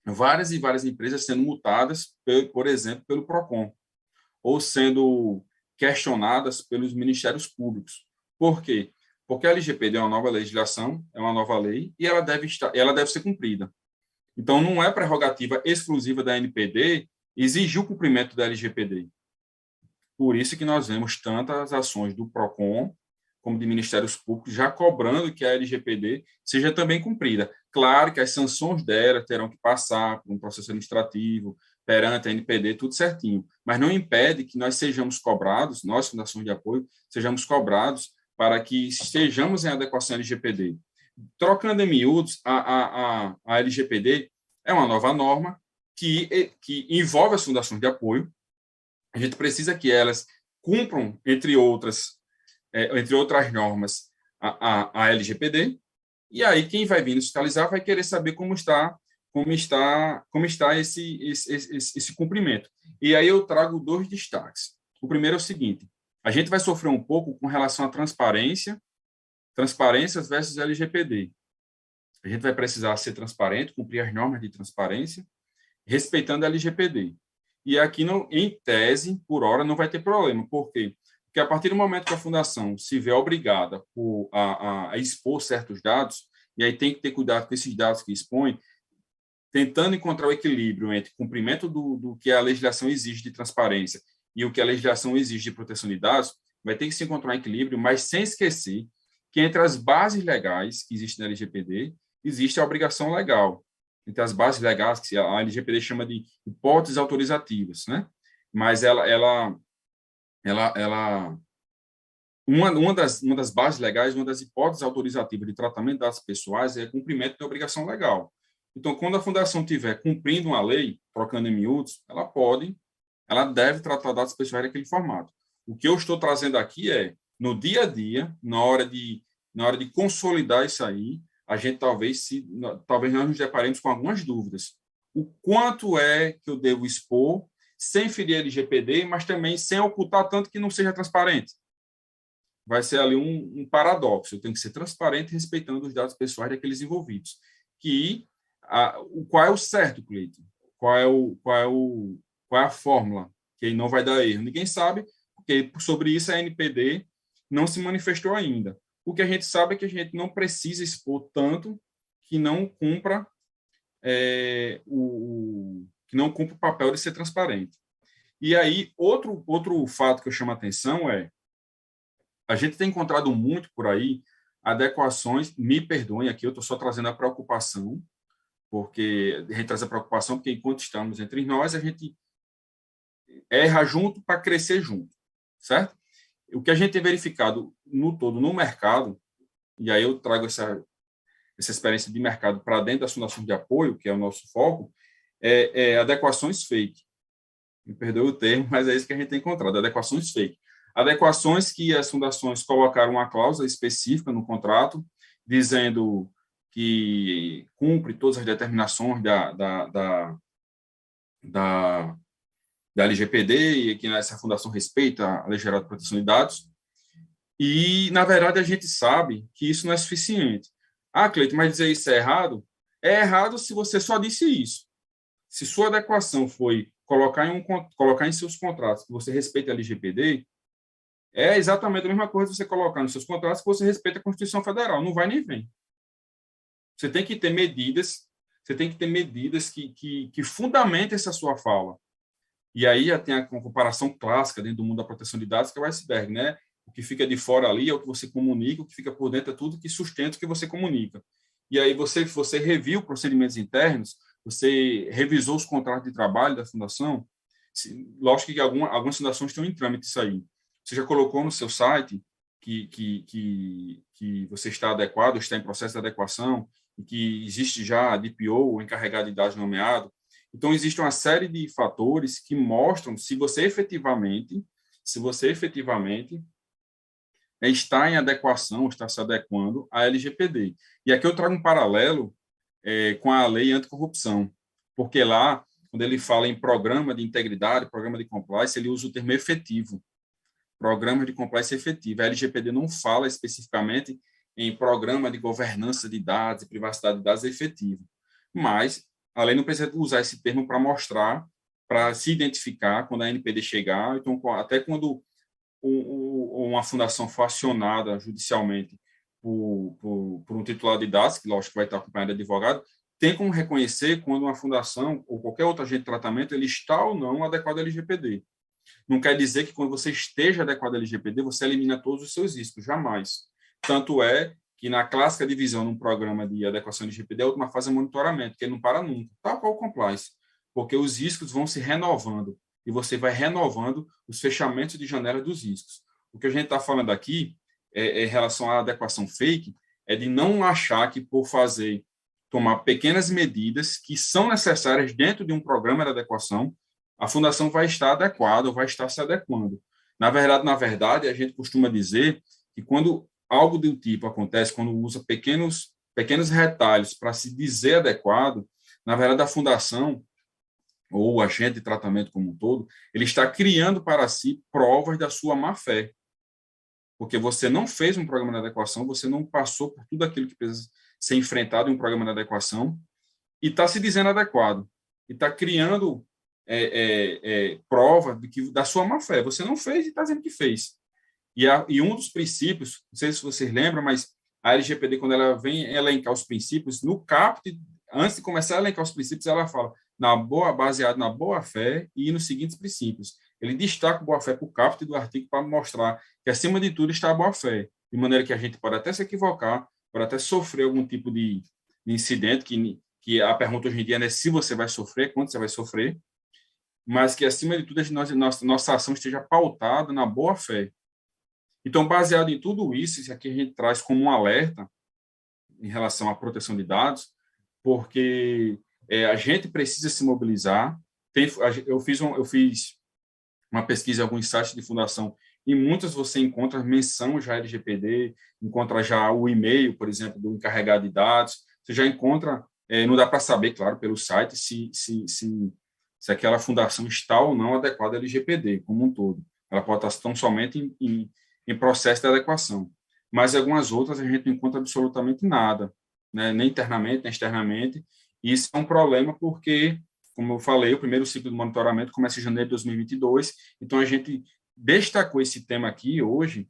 várias e várias empresas sendo multadas, por exemplo, pelo PROCON, ou sendo questionadas pelos ministérios públicos. Por quê? Porque a LGPD é uma nova legislação, é uma nova lei, e ela deve ser cumprida. Então, não é prerrogativa exclusiva da NPD exigir o cumprimento da LGPD. Por isso que nós vemos tantas ações do PROCON, como de ministérios públicos, já cobrando que a LGPD seja também cumprida. Claro que as sanções dela terão que passar por um processo administrativo, perante a NPD, tudo certinho, mas não impede que nós sejamos cobrados, nós, fundações de apoio, sejamos cobrados para que estejamos em adequação à LGPD. Trocando em miúdos, a LGPD é uma nova norma que envolve as fundações de apoio. A gente precisa que elas cumpram, entre outras entre outras normas, a LGPD, e aí quem vai vir nos fiscalizar vai querer saber como está esse cumprimento. E aí eu trago 2 destaques. O primeiro é o seguinte: a gente vai sofrer um pouco com relação à transparências versus LGPD. A gente vai precisar ser transparente, cumprir as normas de transparência, respeitando a LGPD. E aqui, em tese, por hora, não vai ter problema. Por quê? Porque a partir do momento que a fundação se vê obrigada a expor certos dados, e aí tem que ter cuidado com esses dados que expõe, tentando encontrar o equilíbrio entre cumprimento do que a legislação exige de transparência e o que a legislação exige de proteção de dados, vai ter que se encontrar um equilíbrio, mas sem esquecer que entre as bases legais que existem na LGPD, existe a obrigação legal. Entre as bases legais, que a LGPD chama de hipóteses autorizativas, né? Mas uma das bases legais, uma das hipóteses autorizativas de tratamento de dados pessoais é cumprimento da obrigação legal. Então, quando a fundação estiver cumprindo uma lei, trocando em miúdos, ela deve tratar dados pessoais naquele formato. O que eu estou trazendo aqui é, no dia a dia, na hora de consolidar isso aí, a gente talvez nós nos deparemos com algumas dúvidas. O quanto é que eu devo expor sem ferir a LGPD, mas também sem ocultar tanto que não seja transparente? Vai ser ali um paradoxo. Eu tenho que ser transparente respeitando os dados pessoais daqueles envolvidos. Qual é o certo, Cleiton? Qual é a fórmula que não vai dar erro? Ninguém sabe, porque sobre isso a NPD não se manifestou ainda. O que a gente sabe é que a gente não precisa expor tanto que não cumpra o papel de ser transparente. E aí, outro fato que eu chamo a atenção é a gente tem encontrado muito por aí adequações, me perdoem aqui, eu estou só trazendo a preocupação, porque a gente traz a preocupação porque enquanto estamos entre nós, a gente erra junto para crescer junto, certo? O que a gente tem verificado no todo no mercado, e aí eu trago essa experiência de mercado para dentro das fundações de apoio, que é o nosso foco, é adequações fake. Me perdoe o termo, mas é isso que a gente tem encontrado, adequações fake. Adequações que as fundações colocaram uma cláusula específica no contrato, dizendo que cumpre todas as determinações da LGPD e que essa fundação respeita a Lei Geral de Proteção de Dados. E, na verdade, a gente sabe que isso não é suficiente. Cleiton, mas dizer isso é errado? É errado se você só disse isso. Se sua adequação foi colocar em seus contratos que você respeita a LGPD, é exatamente a mesma coisa você colocar nos seus contratos que você respeita a Constituição Federal. Não vai nem vem. Você tem que ter medidas que fundamentem essa sua fala. E aí já tem a comparação clássica dentro do mundo da proteção de dados, que é o iceberg, né? O que fica de fora ali é o que você comunica, o que fica por dentro é tudo que sustenta o que você comunica. E aí você reviu procedimentos internos, você revisou os contratos de trabalho da fundação. Lógico que algumas fundações estão em trâmite isso aí. Você já colocou no seu site que você está adequado, está em processo de adequação, e que existe já a DPO, o encarregado de dados nomeado. Então, existe uma série de fatores que mostram se você efetivamente está em adequação, está se adequando à LGPD. E aqui eu trago um paralelo com a lei anticorrupção, porque lá, quando ele fala em programa de integridade, programa de compliance, ele usa o termo efetivo. Programa de compliance efetivo. A LGPD não fala especificamente em programa de governança de dados e privacidade de dados efetivo. Mas a lei não precisa usar esse termo para mostrar, para se identificar quando a NPD chegar. Então, até quando uma fundação for acionada judicialmente por um titular de dados, que lógico vai estar acompanhado de advogado, tem como reconhecer quando uma fundação ou qualquer outro agente de tratamento ele está ou não adequado à LGPD. Não quer dizer que quando você esteja adequado à LGPD, você elimina todos os seus riscos, jamais. Tanto é que na clássica divisão num programa de adequação à LGPD, a última fase é monitoramento, que não para nunca, tal qual o compliance, porque os riscos vão se renovando e você vai renovando os fechamentos de janela dos riscos. O que a gente está falando aqui, em relação à adequação fake, é de não achar que por tomar pequenas medidas que são necessárias dentro de um programa de adequação, a fundação vai estar adequada ou vai estar se adequando. Na verdade, a gente costuma dizer que quando algo do tipo acontece, quando usa pequenos retalhos para se dizer adequado, na verdade, a fundação, ou o agente de tratamento como um todo, ele está criando para si provas da sua má-fé. Porque você não fez um programa de adequação, você não passou por tudo aquilo que precisa ser enfrentado em um programa de adequação, e está se dizendo adequado, e está criando prova da sua má-fé. Você não fez e está dizendo que fez. E um dos princípios, não sei se vocês lembram, mas a LGPD, quando ela vem elencar os princípios, no caput, antes de começar a elencar os princípios, ela fala baseado na boa-fé e nos seguintes princípios. Ele destaca a boa-fé para o caput do artigo para mostrar que, acima de tudo, está a boa-fé, de maneira que a gente pode até se equivocar, pode até sofrer algum tipo de incidente, que a pergunta hoje em dia não é se você vai sofrer, quando você vai sofrer, mas que, acima de tudo, nossa ação esteja pautada na boa-fé. Então, baseado em tudo isso aqui a gente traz como um alerta em relação à proteção de dados, porque a gente precisa se mobilizar. Eu fiz uma pesquisa em alguns sites de fundação, e muitas você encontra menção já LGPD, encontra já o e-mail, por exemplo, do encarregado de dados, você já encontra, não dá para saber, claro, pelo site, se aquela fundação está ou não adequada à LGPD como um todo. Ela pode estar tão somente em processo de adequação. Mas algumas outras a gente não encontra absolutamente nada, né? Nem internamente, nem externamente. E isso é um problema porque, como eu falei, o primeiro ciclo de monitoramento começa em janeiro de 2022, então a gente destacou esse tema aqui hoje,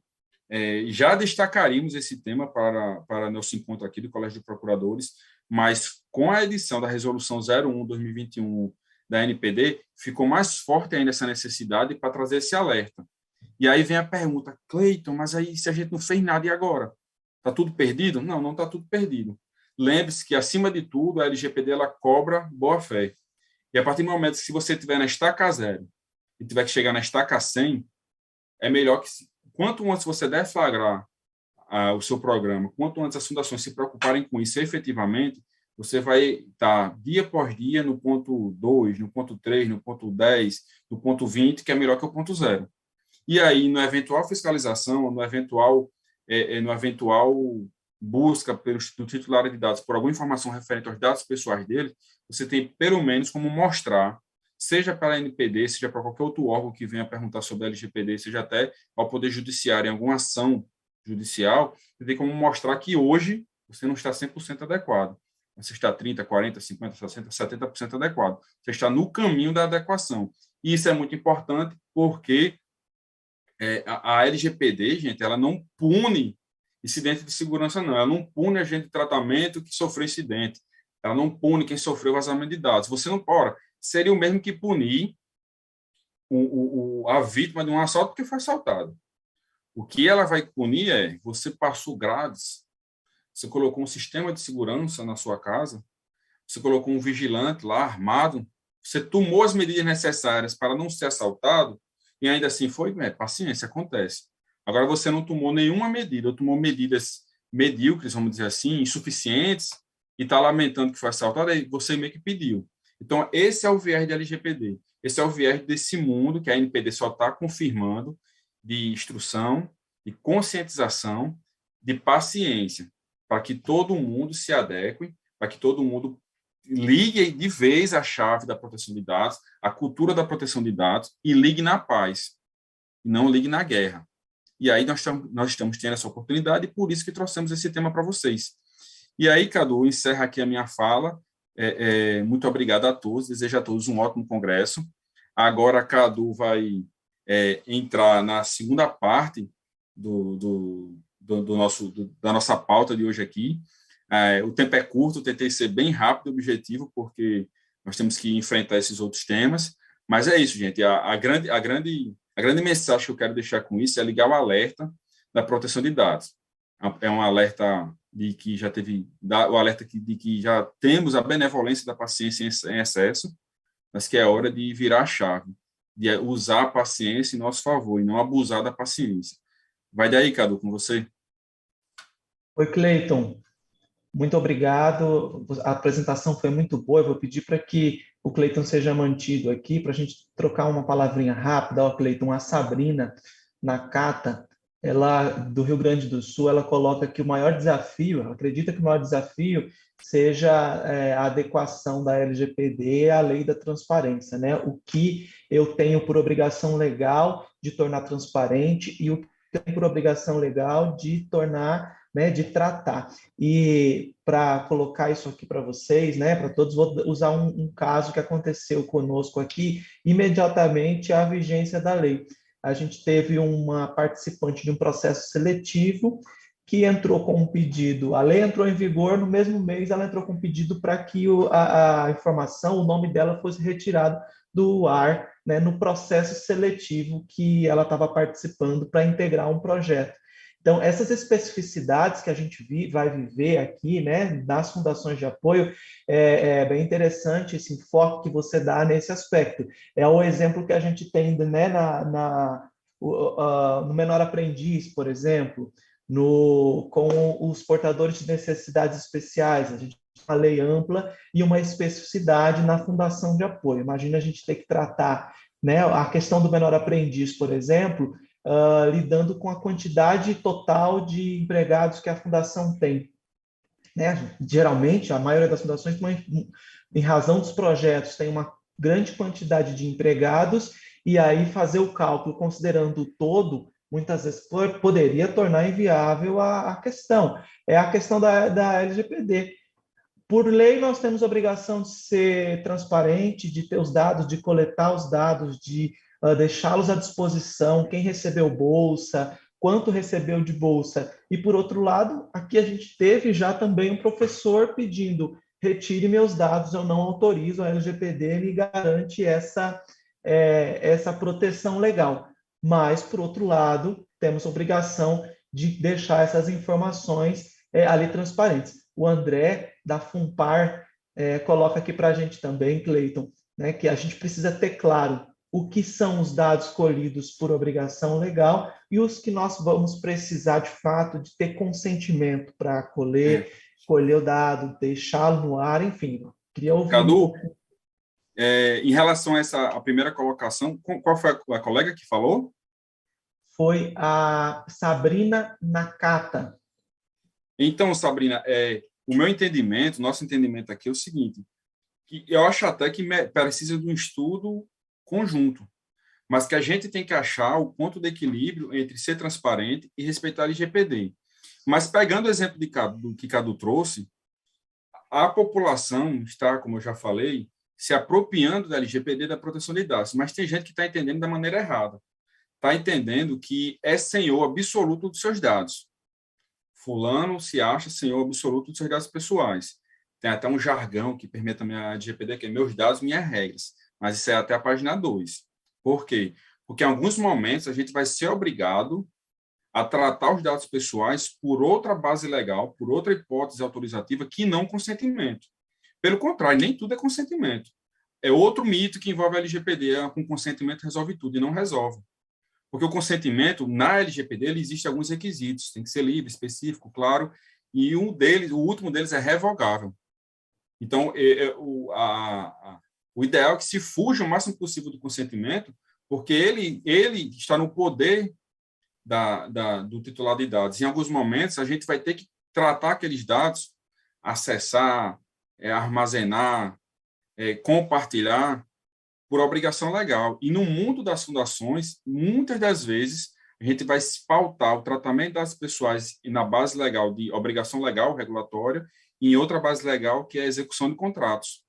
já destacaríamos esse tema para nosso encontro aqui do Colégio de Procuradores, mas com a edição da Resolução 01/2021 da NPD, ficou mais forte ainda essa necessidade para trazer esse alerta. E aí vem a pergunta, Cleiton, mas aí se a gente não fez nada e agora? Está tudo perdido? Não, não está tudo perdido. Lembre-se que, acima de tudo, a LGPD ela cobra boa-fé. E a partir do momento que, se você estiver na estaca 0 e tiver que chegar na estaca 100, é melhor que, quanto antes você deflagrar o seu programa, quanto antes as fundações se preocuparem com isso efetivamente, você vai estar dia por dia no ponto 2, no ponto 3, no ponto 10, no ponto 20, que é melhor que o ponto 0. E aí, na eventual fiscalização, no eventual busca do titular de dados por alguma informação referente aos dados pessoais dele, você tem, pelo menos, como mostrar, seja pela NPD, seja para qualquer outro órgão que venha perguntar sobre a LGPD, seja até ao Poder Judiciário, em alguma ação judicial, você tem como mostrar que hoje você não está 100% adequado. Você está 30%, 40%, 50%, 60%, 70% adequado. Você está no caminho da adequação. E isso é muito importante porque a LGPD, gente, ela não pune incidente de segurança, não. Ela não pune agente de tratamento que sofreu incidente. Ela não pune quem sofreu vazamento de dados. Você não pode. Seria o mesmo que punir a vítima de um assalto porque foi assaltado. O que ela vai punir é: você passou grades, você colocou um sistema de segurança na sua casa, você colocou um vigilante lá armado, você tomou as medidas necessárias para não ser assaltado, e ainda assim foi, paciência, acontece. Agora você não tomou nenhuma medida, ou tomou medidas medíocres, vamos dizer assim, insuficientes, e está lamentando que foi assaltado, aí você meio que pediu. Então, esse é o viés da LGPD. Esse é o viés desse mundo que a NPD só está confirmando, de instrução, de conscientização, de paciência, para que todo mundo se adeque, para que todo mundo ligue de vez a chave da proteção de dados, a cultura da proteção de dados, e ligue na paz, não ligue na guerra. E aí nós estamos tendo essa oportunidade, e por isso que trouxemos esse tema para vocês. E aí, Cadu, encerra aqui a minha fala. Muito obrigado a todos, desejo a todos um ótimo congresso. Agora, a Cadu vai entrar na segunda parte da nossa pauta de hoje aqui. O tempo é curto, eu tentei ser bem rápido e objetivo, porque nós temos que enfrentar esses outros temas, mas é isso, gente. A grande mensagem que eu quero deixar com isso é ligar o alerta da proteção de dados. É um alerta de que já temos a benevolência da paciência em excesso, mas que é hora de virar a chave, de usar a paciência em nosso favor e não abusar da paciência. Vai daí, Cadu, com você. Oi, Cleiton. Muito obrigado. A apresentação foi muito boa. Eu vou pedir para que o Cleiton seja mantido aqui, para a gente trocar uma palavrinha rápida. Ó, Cleiton, a Sabrina Nakata ela do Rio Grande do Sul, ela coloca que o maior desafio, ela acredita que o maior desafio seja a adequação da LGPD à lei da transparência, né? O que eu tenho por obrigação legal de tornar transparente e o que eu tenho por obrigação legal de tornar, né, de tratar. E para colocar isso aqui para vocês, né, para todos, vou usar um caso que aconteceu conosco aqui, imediatamente à vigência da lei. A gente teve uma participante de um processo seletivo que entrou com um pedido, a lei entrou em vigor, no mesmo mês ela entrou com um pedido para que a informação, o nome dela fosse retirado do ar, né, no processo seletivo que ela estava participando para integrar um projeto. Então, essas especificidades que a gente vai viver aqui, né, nas fundações de apoio, é bem interessante esse enfoque que você dá nesse aspecto. É o exemplo que a gente tem, né, no Menor Aprendiz, por exemplo, com os portadores de necessidades especiais. A gente tem uma lei ampla e uma especificidade na fundação de apoio. Imagina a gente ter que tratar, né, a questão do menor aprendiz, por exemplo, lidando com a quantidade total de empregados que a fundação tem. Né? Geralmente, a maioria das fundações, em razão dos projetos, tem uma grande quantidade de empregados, e aí fazer o cálculo considerando o todo, muitas vezes poderia tornar inviável a questão. É a questão da LGPD. Por lei, nós temos a obrigação de ser transparente, de ter os dados, de coletar os dados, de deixá-los à disposição, quem recebeu bolsa, quanto recebeu de bolsa. E, por outro lado, aqui a gente teve já também um professor pedindo: retire meus dados, eu não autorizo, a LGPD me garante essa proteção legal. Mas, por outro lado, temos a obrigação de deixar essas informações ali transparentes. O André, da FUNPAR, coloca aqui para a gente também, Cleiton, né, que a gente precisa ter claro o que são os dados colhidos por obrigação legal e os que nós vamos precisar, de fato, de ter consentimento para colher o dado, deixá-lo no ar, enfim. Queria ouvir Cadu, em relação a primeira colocação, qual foi a colega que falou? Foi a Sabrina Nakata. Então, Sabrina, o meu entendimento, nosso entendimento aqui é o seguinte, que eu acho até que precisa de um estudo conjunto, mas que a gente tem que achar o ponto de equilíbrio entre ser transparente e respeitar a LGPD. Mas pegando o exemplo do que Cadu trouxe, a população está, como eu já falei, se apropriando da LGPD, da proteção de dados, mas tem gente que está entendendo da maneira errada. Está entendendo que é senhor absoluto dos seus dados. Fulano se acha senhor absoluto dos seus dados pessoais. Tem até um jargão que permite também a LGPD, que é meus dados, minhas regras. Mas isso é até a página 2. Por quê? Porque em alguns momentos a gente vai ser obrigado a tratar os dados pessoais por outra base legal, por outra hipótese autorizativa que não consentimento. Pelo contrário, nem tudo é consentimento. É outro mito que envolve a LGPD, com consentimento resolve tudo, e não resolve. Porque o consentimento, na LGPD, ele existe alguns requisitos, tem que ser livre, específico, claro, e o último deles é revogável. Então, o ideal é que se fuja o máximo possível do consentimento, porque ele está no poder do titular de dados. Em alguns momentos, a gente vai ter que tratar aqueles dados, acessar, armazenar, compartilhar, por obrigação legal. E no mundo das fundações, muitas das vezes, a gente vai pautar o tratamento das pessoas na base legal de obrigação legal regulatória e em outra base legal, que é a execução de contratos.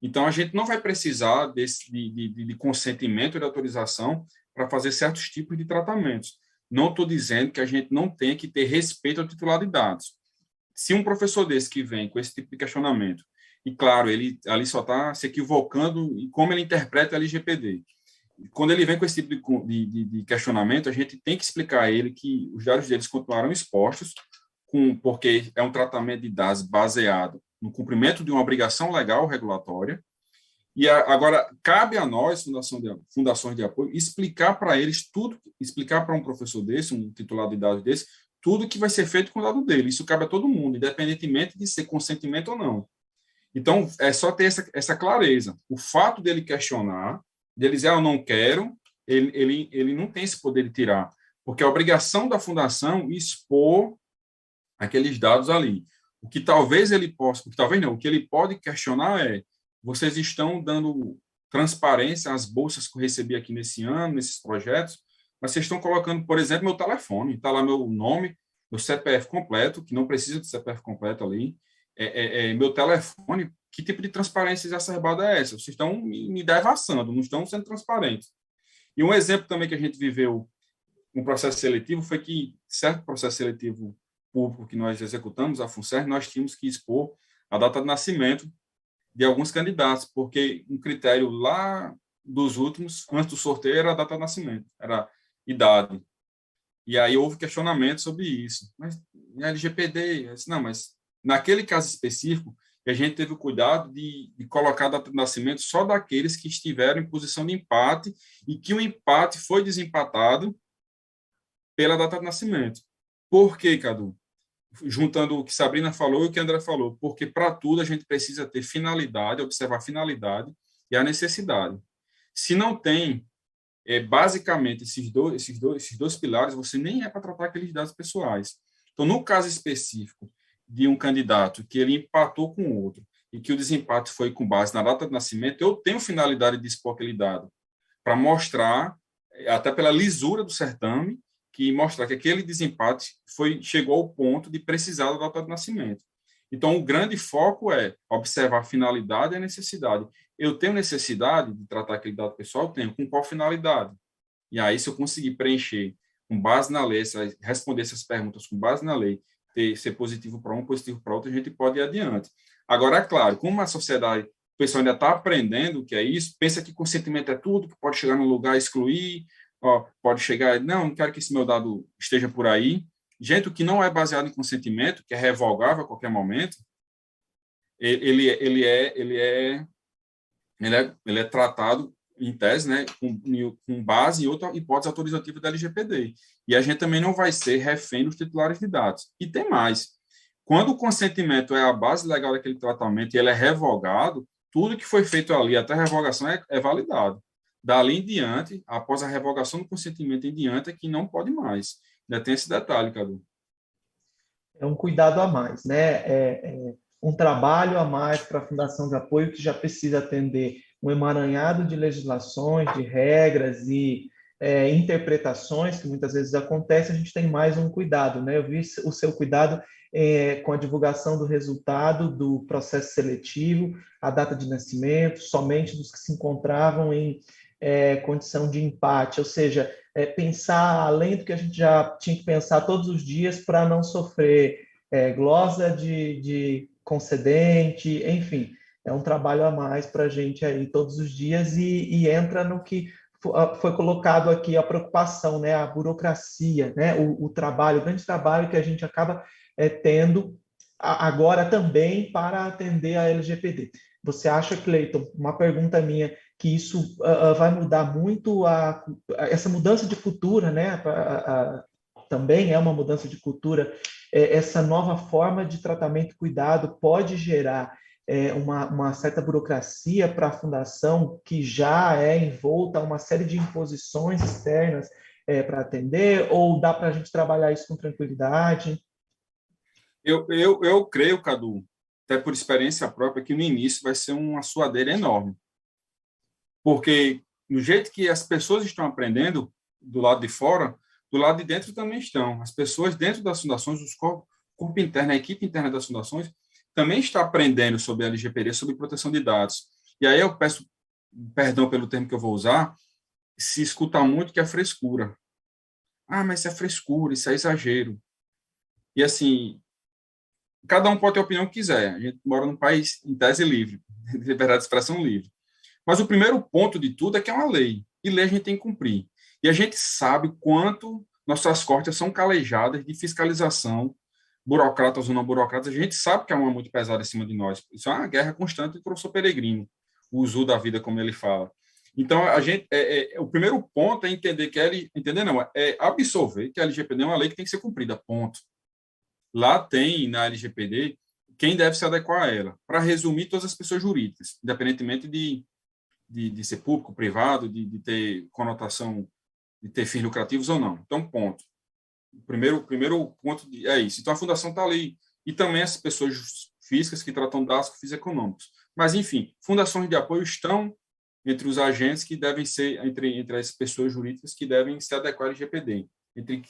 Então, a gente não vai precisar de consentimento e de autorização para fazer certos tipos de tratamentos. Não estou dizendo que a gente não tenha que ter respeito ao titular de dados. Se um professor desse que vem com esse tipo de questionamento, e, claro, ele ali só está se equivocando em como ele interpreta a LGPD. Quando ele vem com esse tipo de questionamento, a gente tem que explicar a ele que os dados deles continuarão expostos, porque é um tratamento de dados baseado no cumprimento de uma obrigação legal regulatória. E agora, cabe a nós, fundações de apoio, explicar para eles tudo, explicar para um professor desse, um titular de dados desse, tudo que vai ser feito com o dado dele. Isso cabe a todo mundo, independentemente de ser consentimento ou não. Então, é só ter essa clareza. O fato dele questionar, dele dizer, eu não quero, ele não tem esse poder de tirar. porque a obrigação da fundação é expor aqueles dados ali. O que talvez ele possa, o que talvez não, o que ele pode questionar é: vocês estão dando transparência às bolsas que eu recebi aqui nesse ano, nesses projetos, mas vocês estão colocando, por exemplo, meu telefone, está lá meu nome, meu CPF completo, que não precisa de CPF completo ali, meu telefone. Que tipo de transparência exacerbada é essa? Vocês estão me devassando, não estão sendo transparentes. E um exemplo também que a gente viveu no processo seletivo foi que, certo processo seletivo público que nós executamos, a FUNCERN, nós tínhamos que expor a data de nascimento de alguns candidatos, porque um critério lá dos últimos, antes do sorteio, era a data de nascimento, era idade. E aí houve questionamento sobre isso. Mas LGPD, eu disse, não, mas naquele caso específico, a gente teve o cuidado de colocar a data de nascimento só daqueles que estiveram em posição de empate e que o empate foi desempatado pela data de nascimento. Por quê, Cadu? Juntando o que Sabrina falou e o que André falou, porque para tudo a gente precisa ter finalidade, observar a finalidade e a necessidade. Se não tem, basicamente, esses dois pilares, você nem é para tratar aqueles dados pessoais. Então, no caso específico de um candidato que ele empatou com o outro e que o desempate foi com base na data de nascimento, eu tenho finalidade de expor aquele dado para mostrar, até pela lisura do certame, que mostrar que aquele desempate chegou ao ponto de precisar da data de nascimento. Então, o grande foco é observar a finalidade e a necessidade. Eu tenho necessidade de tratar aquele dado pessoal? Eu tenho. Com qual finalidade? E aí, se eu conseguir preencher com base na lei, responder essas perguntas com base na lei, ser positivo para um, positivo para outro, a gente pode ir adiante. Agora, é claro, como a sociedade, o pessoal ainda está aprendendo o que é isso, pensa que consentimento é tudo, que pode chegar num lugar e excluir, pode chegar, não quero que esse meu dado esteja por aí. Gente, o que não é baseado em consentimento, que é revogável a qualquer momento, ele é tratado, em tese, né, com base em outra hipótese autorizativa da LGPD. E a gente também não vai ser refém dos titulares de dados. E tem mais. Quando o consentimento é a base legal daquele tratamento e ele é revogado, tudo que foi feito ali, até a revogação, é validado. Dali em diante, após a revogação do consentimento em diante, é que não pode mais. Ainda tem esse detalhe, Cadu. É um cuidado a mais, né? Um trabalho a mais para a Fundação de Apoio, que já precisa atender um emaranhado de legislações, de regras e interpretações que muitas vezes acontecem. A gente tem mais um cuidado, né? Eu vi o seu cuidado com a divulgação do resultado do processo seletivo, a data de nascimento, somente dos que se encontravam em condição de empate, ou seja, pensar além do que a gente já tinha que pensar todos os dias para não sofrer glosa de concedente, enfim, é um trabalho a mais para a gente aí todos os dias e entra no que foi colocado aqui, a preocupação, né, a burocracia, né, o trabalho, o grande trabalho que a gente acaba tendo agora também para atender a LGPD. Você acha, Cleiton, uma pergunta minha, que isso vai mudar muito essa mudança de cultura, né? Também é uma mudança de cultura. Essa nova forma de tratamento e cuidado pode gerar uma certa burocracia para a fundação que já é envolta a uma série de imposições externas para atender, ou dá para a gente trabalhar isso com tranquilidade? Eu creio, Cadu, até por experiência própria, que no início vai ser uma suadeira enorme. Porque, do jeito que as pessoas estão aprendendo do lado de fora, do lado de dentro também estão. As pessoas dentro das fundações, o corpo interno, a equipe interna das fundações, também está aprendendo sobre a LGPD, sobre proteção de dados. E aí eu peço perdão pelo termo que eu vou usar, se escuta muito que é frescura. Ah, mas isso é frescura, isso é exagero. E, assim, cada um pode ter a opinião que quiser. A gente mora num país, em tese, livre, de liberdade de expressão livre. Mas o primeiro ponto de tudo é que é uma lei. E lei a gente tem que cumprir. E a gente sabe quanto nossas cortes são calejadas de fiscalização, burocratas ou não burocratas. A gente sabe que é uma muito pesada em cima de nós. Isso é uma guerra constante entre o professor Peregrino, o uso da vida, como ele fala. Então, a gente, o primeiro ponto é entender que é absolver que a LGPD é uma lei que tem que ser cumprida, ponto. Lá tem, na LGPD, quem deve se adequar a ela. Para resumir, todas as pessoas jurídicas, independentemente de ser público, privado, de ter conotação de ter fins lucrativos ou não. Então, ponto. O primeiro ponto é isso. Então, a fundação está ali. E também as pessoas físicas que tratam dados com fins econômicos. Mas, enfim, fundações de apoio estão entre os agentes que devem ser, entre as pessoas jurídicas que devem se adequar ao LGPD,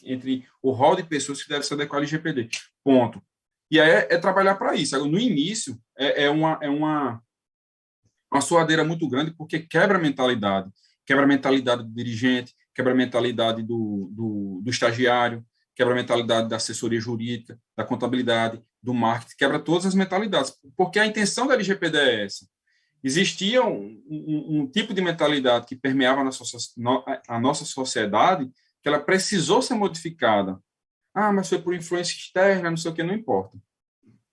entre o rol de pessoas que devem se adequar ao LGPD. Ponto. E aí é trabalhar para isso. No início, é uma suadeira muito grande, porque quebra a mentalidade do dirigente, quebra a mentalidade do estagiário, quebra a mentalidade da assessoria jurídica, da contabilidade, do marketing, quebra todas as mentalidades, porque a intenção da LGPD é essa. Existia um tipo de mentalidade que permeava a nossa sociedade, que ela precisou ser modificada. Ah, mas foi por influência externa, não sei o que, não importa.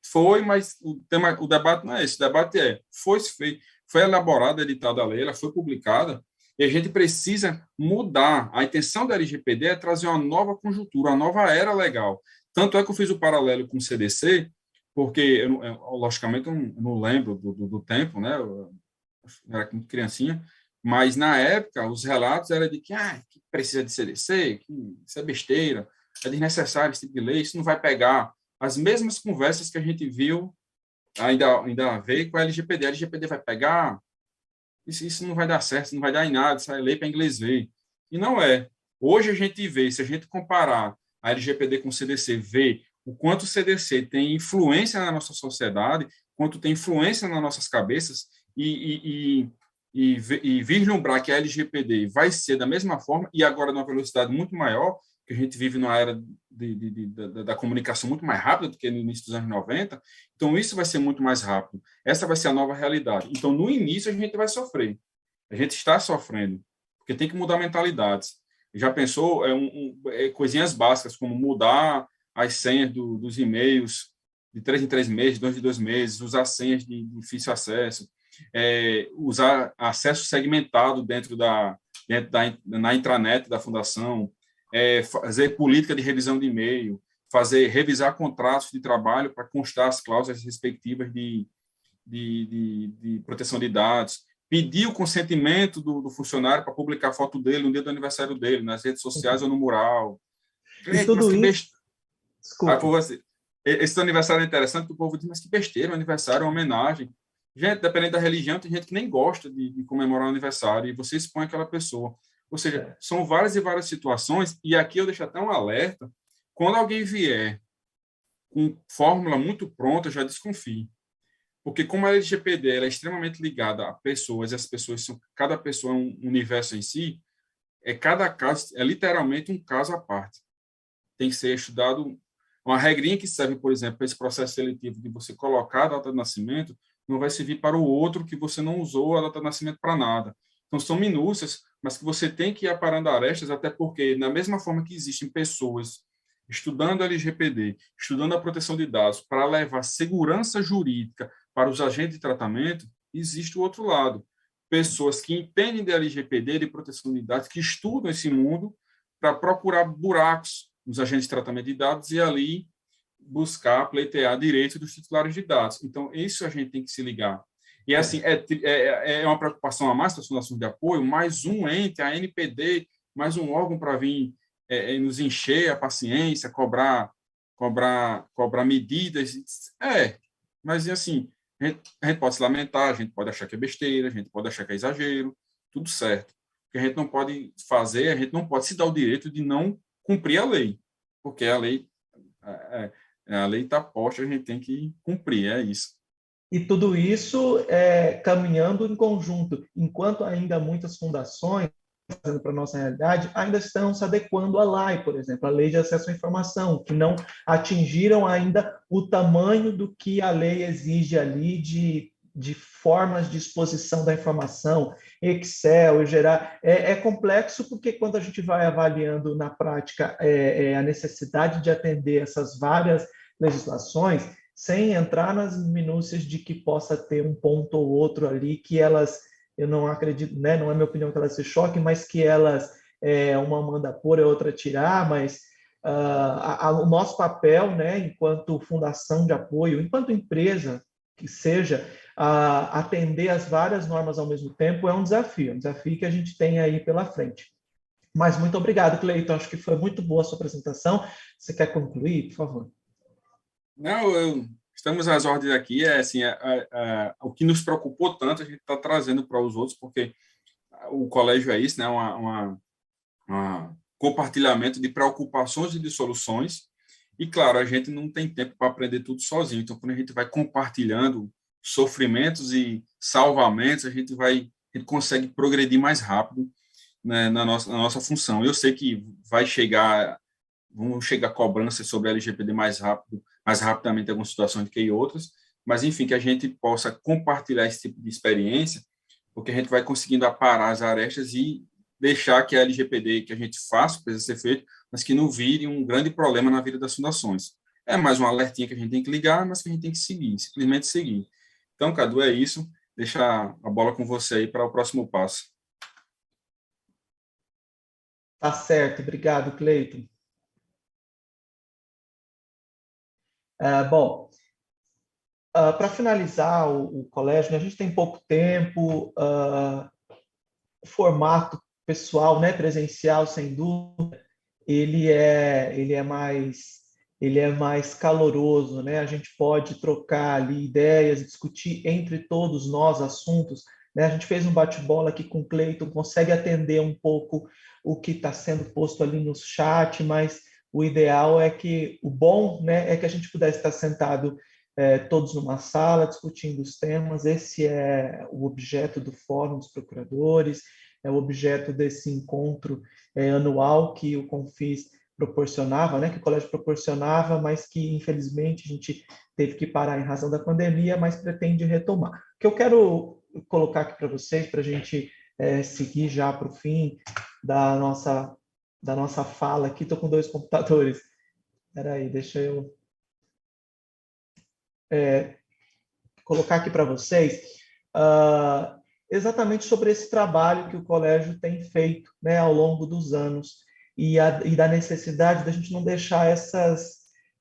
Foi, mas o debate não é esse. O debate foi elaborada, editada a lei, ela foi publicada, e a gente precisa mudar. A intenção da LGPD é trazer uma nova conjuntura, uma nova era legal. Tanto é que eu fiz o paralelo com o CDC, porque, logicamente, eu não lembro do tempo, né? Eu era muito criancinha, mas, na época, os relatos eram de que precisa de CDC, que isso é besteira, é desnecessário esse tipo de lei, isso não vai pegar. As mesmas conversas que a gente viu, ainda veio com a LGPD. A LGPD vai pegar, isso não vai dar certo, isso não vai dar em nada, isso é lei para inglês ver. E não é. Hoje a gente vê, se a gente comparar a LGPD com o CDC, vê o quanto o CDC tem influência na nossa sociedade, quanto tem influência nas nossas cabeças, e vislumbrar que a LGPD vai ser da mesma forma, e agora numa velocidade muito maior, que a gente vive numa era da comunicação muito mais rápida do que no início dos anos 90, então isso vai ser muito mais rápido. Essa vai ser a nova realidade. Então, no início, a gente vai sofrer. A gente está sofrendo, porque tem que mudar mentalidades. Já pensou coisinhas básicas, como mudar as senhas dos e-mails de 3 em 3 meses, de 2 em 2 meses, usar senhas de difícil acesso, usar acesso segmentado na intranet da fundação, fazer política de revisão de e-mail, revisar contratos de trabalho para constar as cláusulas respectivas de proteção de dados, pedir o consentimento do funcionário para publicar a foto dele no dia do aniversário dele, nas redes sociais ou no mural. E tudo isso... Desculpa. Esse aniversário é interessante, porque o povo diz, mas que besteira, um aniversário é uma homenagem. Gente, dependendo da religião, tem gente que nem gosta de comemorar o aniversário, e você expõe aquela pessoa. Ou seja, são várias e várias situações, e aqui eu deixo até um alerta, quando alguém vier com fórmula muito pronta, já desconfie. Porque como a LGPD ela é extremamente ligada a pessoas, e as pessoas cada pessoa é um universo em si, cada caso é literalmente um caso à parte. Tem que ser estudado uma regrinha que serve, por exemplo, para esse processo seletivo de você colocar a data de nascimento, não vai servir para o outro que você não usou a data de nascimento para nada. Então, são minúcias, mas que você tem que ir aparando arestas, até porque, da mesma forma que existem pessoas estudando a LGPD, estudando a proteção de dados para levar segurança jurídica para os agentes de tratamento, existe o outro lado. Pessoas que entendem de LGPD, de proteção de dados, que estudam esse mundo para procurar buracos nos agentes de tratamento de dados e ali buscar, pleitear direitos dos titulares de dados. Então, isso a gente tem que se ligar. E, assim, é uma preocupação a mais para as fundações de apoio, mais um ente, a NPD, mais um órgão para vir nos encher a paciência, cobrar medidas. Mas, assim, a gente pode se lamentar, a gente pode achar que é besteira, a gente pode achar que é exagero, tudo certo. O que a gente não pode fazer, a gente não pode se dar o direito de não cumprir a lei, porque a lei está posta, a gente tem que cumprir, é isso. E tudo isso caminhando em conjunto, enquanto ainda muitas fundações, trazendo para a nossa realidade, ainda estão se adequando à LAI, por exemplo, a Lei de Acesso à Informação, que não atingiram ainda o tamanho do que a lei exige ali de formas de exposição da informação, Excel, gerar. É complexo porque quando a gente vai avaliando na prática a necessidade de atender essas várias legislações, sem entrar nas minúcias de que possa ter um ponto ou outro ali que elas, eu não acredito, né, não é minha opinião que elas se choquem, mas que elas, uma manda pôr, a outra tirar, mas o nosso papel, né, enquanto fundação de apoio, enquanto empresa que seja, atender as várias normas ao mesmo tempo é um desafio que a gente tem aí pela frente. Mas muito obrigado, Cleiton. Acho que foi muito boa a sua apresentação. Você quer concluir, por favor? Não, estamos às ordens aqui. Assim, o que nos preocupou tanto, a gente está trazendo para os outros, porque o colégio é isso, né? Compartilhamento de preocupações e de soluções. E, claro, a gente não tem tempo para aprender tudo sozinho. Então, quando a gente vai compartilhando sofrimentos e salvamentos, a gente consegue progredir mais rápido, né, na nossa função. Eu sei que vão chegar cobranças sobre a LGPD mais rapidamente em algumas situações do que em outras, mas, enfim, que a gente possa compartilhar esse tipo de experiência, porque a gente vai conseguindo aparar as arestas e deixar que a LGPD que a gente faça, precisa ser feito, mas que não vire um grande problema na vida das fundações. É mais um alertinha que a gente tem que ligar, mas que a gente tem que seguir, simplesmente seguir. Então, Cadu, é isso. Deixar a bola com você aí para o próximo passo. Tá certo. Obrigado, Cleiton. Bom, para finalizar o colégio, né, a gente tem pouco tempo, o formato pessoal, né, presencial, sem dúvida, ele é mais caloroso, né? A gente pode trocar ali ideias, discutir entre todos nós assuntos, né? A gente fez um bate-bola aqui com o Cleiton, consegue atender um pouco o que está sendo posto ali no chat, mas o ideal é que o bom, né, é que a gente pudesse estar sentado todos numa sala discutindo os temas. Esse é o objeto do Fórum dos Procuradores, é o objeto desse encontro anual que o Confis proporcionava, né, que o colégio proporcionava, mas que infelizmente a gente teve que parar em razão da pandemia, mas pretende retomar. O que eu quero colocar aqui para vocês, para a gente seguir já para o fim da nossa fala aqui. Estou com 2 computadores. Espera aí, deixa eu colocar aqui para vocês exatamente sobre esse trabalho que o colégio tem feito, né, ao longo dos anos e da necessidade da gente não deixar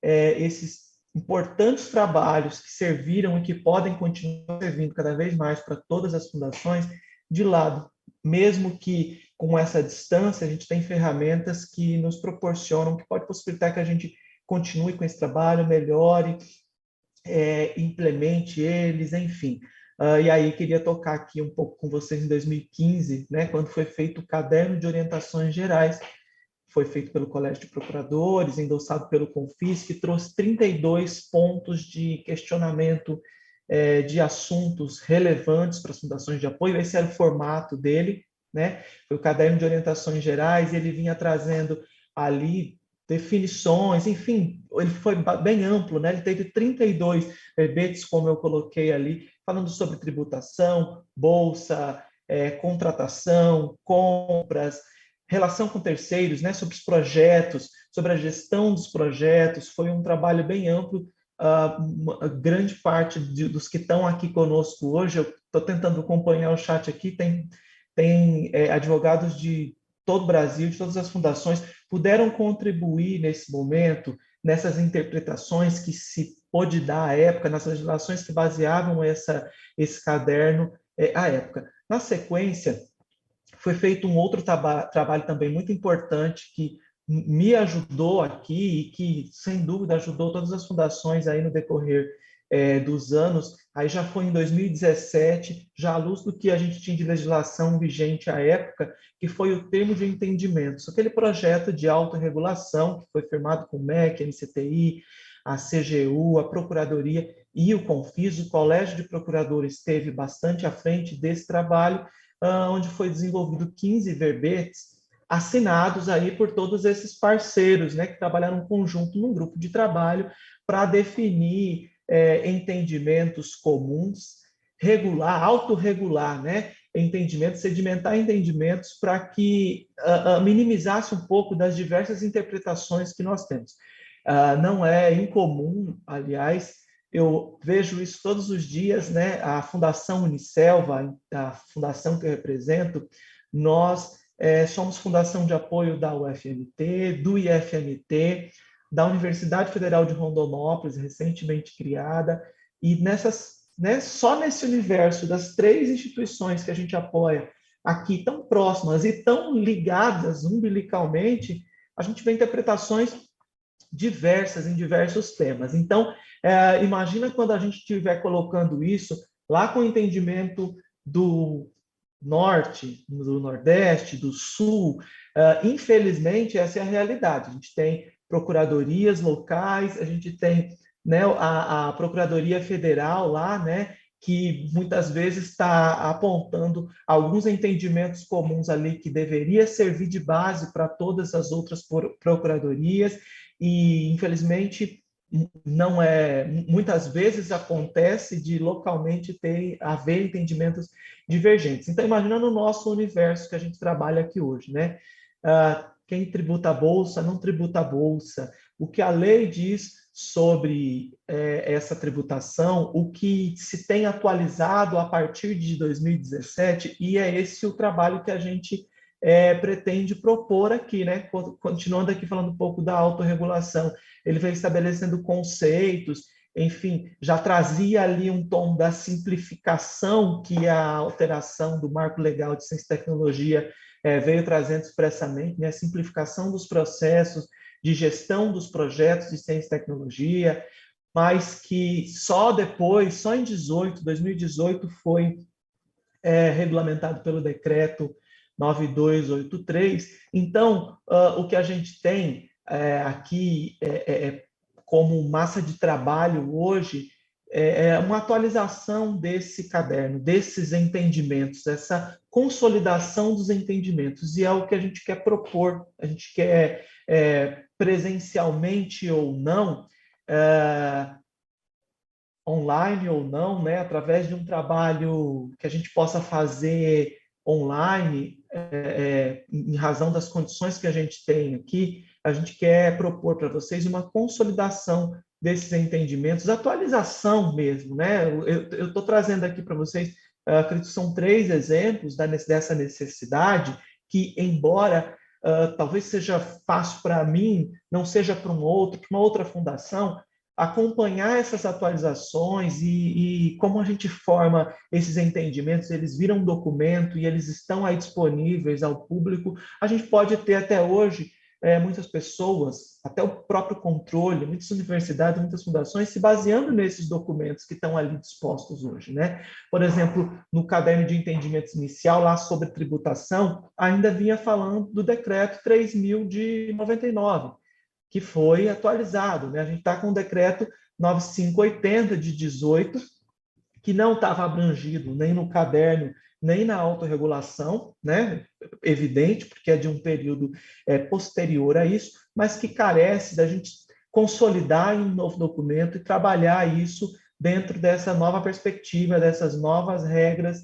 esses importantes trabalhos que serviram e que podem continuar servindo cada vez mais para todas as fundações de lado, mesmo que com essa distância a gente tem ferramentas que nos proporcionam, que pode possibilitar que a gente continue com esse trabalho, melhore, implemente eles, enfim. E aí queria tocar aqui um pouco com vocês em 2015, né, quando foi feito o Caderno de Orientações Gerais, foi feito pelo Colégio de Procuradores, endossado pelo Confis, que trouxe 32 pontos de questionamento de assuntos relevantes para as fundações de apoio. Esse era o formato dele, né? Foi o Caderno de Orientações Gerais, e ele vinha trazendo ali definições, enfim, ele foi bem amplo, né? Ele teve 32 verbetes, como eu coloquei ali, falando sobre tributação, bolsa, contratação, compras, relação com terceiros, né? Sobre os projetos, sobre a gestão dos projetos. Foi um trabalho bem amplo. A grande parte dos que estão aqui conosco hoje, eu estou tentando acompanhar o chat aqui, tem advogados de todo o Brasil, de todas as fundações, puderam contribuir nesse momento, nessas interpretações que se pôde dar à época, nas legislações que baseavam esse caderno à época. Na sequência, foi feito um outro trabalho também muito importante que me ajudou aqui e que, sem dúvida, ajudou todas as fundações aí no decorrer dos anos. Aí já foi em 2017, já à luz do que a gente tinha de legislação vigente à época, que foi o termo de entendimentos, aquele projeto de autorregulação que foi firmado com o MEC, a NCTI, a CGU, a Procuradoria e o Confis. O Colégio de Procuradores esteve bastante à frente desse trabalho, onde foi desenvolvido 15 verbetes assinados aí por todos esses parceiros, né, que trabalharam em conjunto num grupo de trabalho para definir entendimentos comuns, autorregular, né, entendimentos, sedimentar entendimentos para que minimizasse um pouco das diversas interpretações que nós temos. Não é incomum, aliás, eu vejo isso todos os dias, né? A Fundação Unicelva, a fundação que eu represento, nós somos fundação de apoio da UFMT, do IFMT, da Universidade Federal de Rondonópolis, recentemente criada, e só nesse universo das 3 instituições que a gente apoia, aqui tão próximas e tão ligadas umbilicalmente, a gente vê interpretações diversas em diversos temas. Então, imagina quando a gente estiver colocando isso lá com o entendimento do norte, do nordeste, do sul. Infelizmente, essa é a realidade. A gente tem procuradorias locais, a gente tem, né, a Procuradoria Federal lá, né, que muitas vezes está apontando alguns entendimentos comuns ali que deveria servir de base para todas as outras procuradorias, e infelizmente não é, muitas vezes acontece de localmente haver entendimentos divergentes. Então, imaginando o nosso universo que a gente trabalha aqui hoje, né? Quem tributa a bolsa, não tributa a bolsa, o que a lei diz sobre essa tributação, o que se tem atualizado a partir de 2017, e é esse o trabalho que a gente pretende propor aqui, né? Continuando aqui falando um pouco da autorregulação, ele vem estabelecendo conceitos, enfim, já trazia ali um tom da simplificação que a alteração do Marco Legal de Ciência e Tecnologia veio trazendo expressamente, né? A simplificação dos processos de gestão dos projetos de ciência e tecnologia, mas que só depois, só em 2018, foi regulamentado pelo decreto 9283. Então, o que a gente tem aqui como massa de trabalho hoje é uma atualização desse caderno, desses entendimentos, essa consolidação dos entendimentos, e é o que a gente quer propor. A gente quer, presencialmente ou não, online ou não, né, através de um trabalho que a gente possa fazer online, em razão das condições que a gente tem aqui, a gente quer propor para vocês uma consolidação desses entendimentos, atualização mesmo, né? Eu estou trazendo aqui para vocês, acredito que são 3 exemplos dessa necessidade, que, embora talvez seja fácil para mim, não seja para um outro, para uma outra fundação, acompanhar essas atualizações e como a gente forma esses entendimentos, eles viram um documento e eles estão aí disponíveis ao público. A gente pode ter até hoje muitas pessoas, até o próprio controle, muitas universidades, muitas fundações se baseando nesses documentos que estão ali dispostos hoje, né? Por exemplo, no caderno de entendimentos inicial, lá sobre tributação, ainda vinha falando do decreto 3.000 de 99, que foi atualizado, né? A gente está com o decreto 9580 de 18, que não estava abrangido nem no caderno, nem na autorregulação, né? Evidente, porque é de um período posterior a isso, mas que carece da gente consolidar em um novo documento e trabalhar isso dentro dessa nova perspectiva, dessas novas regras,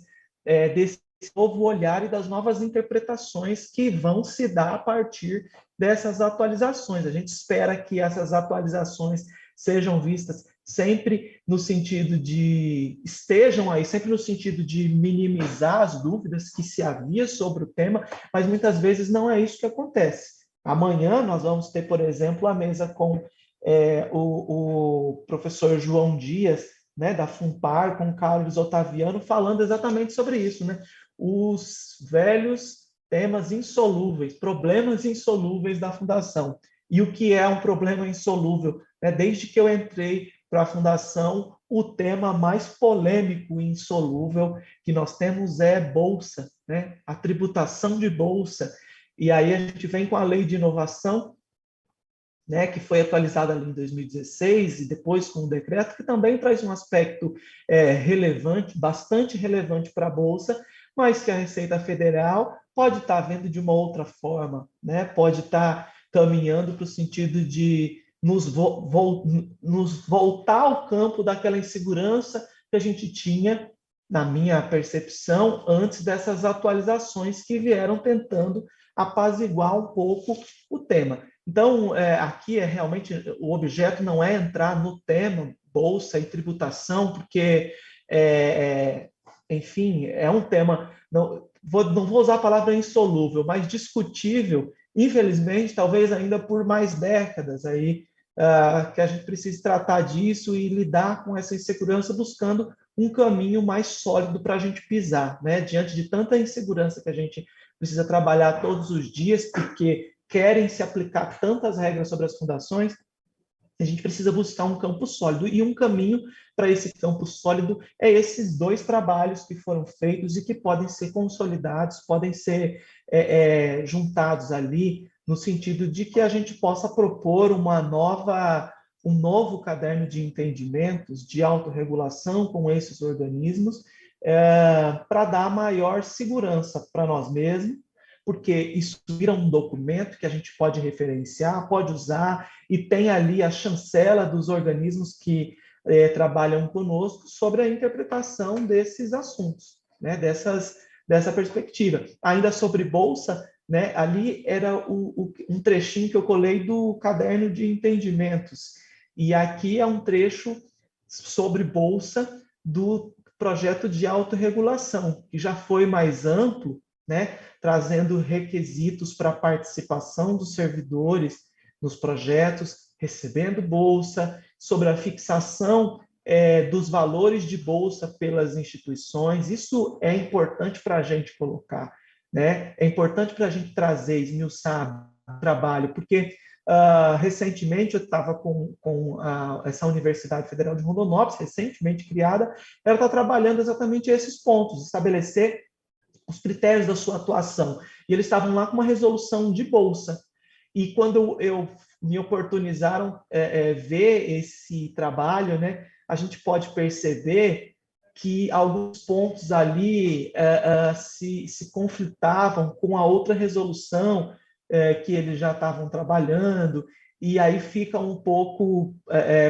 desse novo olhar e das novas interpretações que vão se dar a partir dessas atualizações. A gente espera que essas atualizações sejam vistas sempre no sentido de, estejam aí sempre no sentido de minimizar as dúvidas que se havia sobre o tema, mas muitas vezes não é isso que acontece. Amanhã nós vamos ter, por exemplo, a mesa com o professor João Dias, né, da FUNPAR, com o Carlos Otaviano, falando exatamente sobre isso, né? Os velhos temas insolúveis, problemas insolúveis da Fundação. E o que é um problema insolúvel? Desde que eu entrei para a Fundação, o tema mais polêmico e insolúvel que nós temos é bolsa, né? A tributação de bolsa. E aí a gente vem com a lei de inovação, né, que foi atualizada ali em 2016, e depois com o decreto, que também traz um aspecto relevante, bastante relevante para a Bolsa, mas que a Receita Federal pode estar vendo de uma outra forma, né? Pode estar caminhando para o sentido de nos voltar ao campo daquela insegurança que a gente tinha, na minha percepção, antes dessas atualizações que vieram tentando apaziguar um pouco o tema. Então, aqui realmente o objeto não é entrar no tema bolsa e tributação, porque, enfim, é um tema, não vou usar a palavra insolúvel, mas discutível, infelizmente, talvez ainda por mais décadas aí, que a gente precisa tratar disso e lidar com essa insegurança, buscando um caminho mais sólido para a gente pisar, né? Diante de tanta insegurança que a gente precisa trabalhar todos os dias, porque querem se aplicar tantas regras sobre as fundações, a gente precisa buscar um campo sólido. E um caminho para esse campo sólido é esses dois trabalhos que foram feitos e que podem ser consolidados, podem ser juntados ali, no sentido de que a gente possa propor um novo caderno de entendimentos de autorregulação com esses organismos, para dar maior segurança para nós mesmos, porque isso vira um documento que a gente pode referenciar, pode usar, e tem ali a chancela dos organismos que trabalham conosco sobre a interpretação desses assuntos, né, dessa perspectiva. Ainda sobre bolsa, né, ali era um trechinho que eu colei do caderno de entendimentos, e aqui é um trecho sobre bolsa do projeto de autorregulação, que já foi mais amplo, né, trazendo requisitos para a participação dos servidores nos projetos, recebendo bolsa, sobre a fixação dos valores de bolsa pelas instituições. Isso é importante para a gente colocar, né? É importante para a gente trazer, esmiuçar o trabalho, porque recentemente eu estava com essa Universidade Federal de Rondonópolis, recentemente criada, ela está trabalhando exatamente esses pontos, estabelecer os critérios da sua atuação. E eles estavam lá com uma resolução de bolsa. E quando me oportunizaram ver esse trabalho, né, a gente pode perceber que alguns pontos ali se conflitavam com a outra resolução que eles já estavam trabalhando, e aí fica um pouco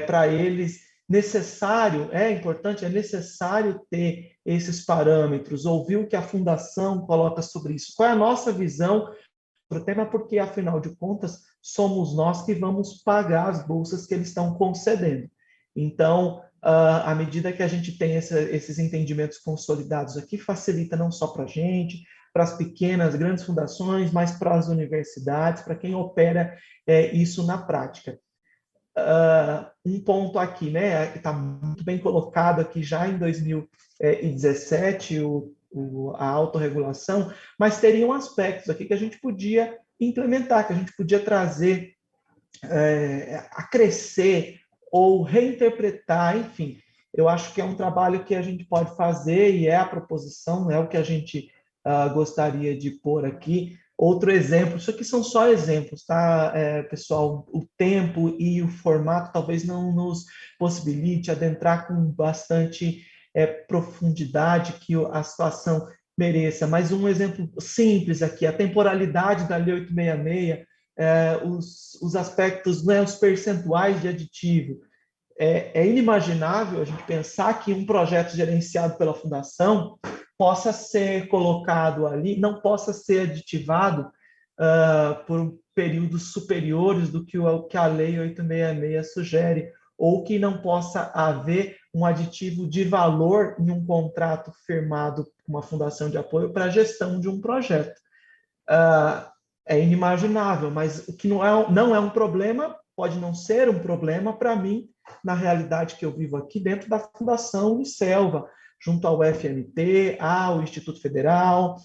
para eles necessário, é necessário ter esses parâmetros, ouvir o que a Fundação coloca sobre isso. Qual é a nossa visão para o tema? Porque, afinal de contas, somos nós que vamos pagar as bolsas que eles estão concedendo. Então, à medida que a gente tem esses entendimentos consolidados aqui, facilita não só para a gente, para as pequenas, grandes fundações, mas para as universidades, para quem opera isso na prática. Um ponto aqui, né, que está muito bem colocado aqui já em 2017, a autorregulação, mas teriam aspectos aqui que a gente podia implementar, que a gente podia trazer, acrescer ou reinterpretar, enfim. Eu acho que é um trabalho que a gente pode fazer e é a proposição, é o que a gente gostaria de pôr aqui. Outro exemplo, isso aqui são só exemplos, tá, pessoal? O tempo e o formato talvez não nos possibilite adentrar com bastante profundidade que a situação mereça, mas um exemplo simples aqui, a temporalidade da Lei 866, os aspectos, né, os percentuais de aditivo. É inimaginável a gente pensar que um projeto gerenciado pela Fundação possa ser colocado ali, não possa ser aditivado por períodos superiores do que a Lei 866 sugere, ou que não possa haver um aditivo de valor em um contrato firmado com uma fundação de apoio para a gestão de um projeto. É inimaginável, mas o que não é um problema, pode não ser um problema para mim, na realidade que eu vivo aqui dentro da Fundação Unicelva, junto ao FMT, ao Instituto Federal,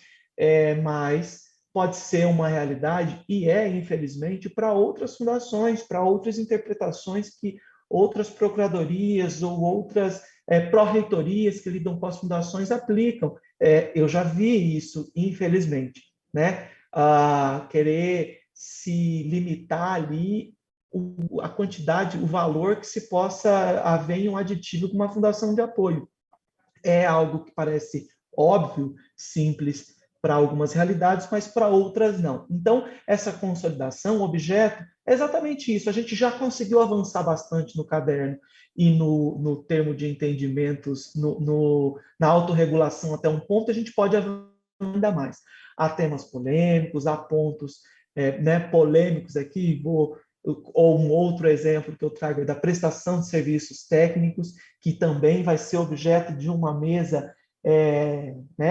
mas pode ser uma realidade, e infelizmente, para outras fundações, para outras interpretações que outras procuradorias ou outras pró-reitorias que lidam com as fundações aplicam. Eu já vi isso, infelizmente, né? Querer se limitar ali a quantidade, o valor que se possa haver em um aditivo de uma fundação de apoio. É algo que parece óbvio, simples para algumas realidades, mas para outras não. Então, essa consolidação, o objeto, é exatamente isso. A gente já conseguiu avançar bastante no caderno e no termo de entendimentos, na autorregulação até um ponto, a gente pode avançar ainda mais. Há temas polêmicos, há pontos polêmicos aqui, ou um outro exemplo que eu trago é da prestação de serviços técnicos, que também vai ser objeto de uma mesa,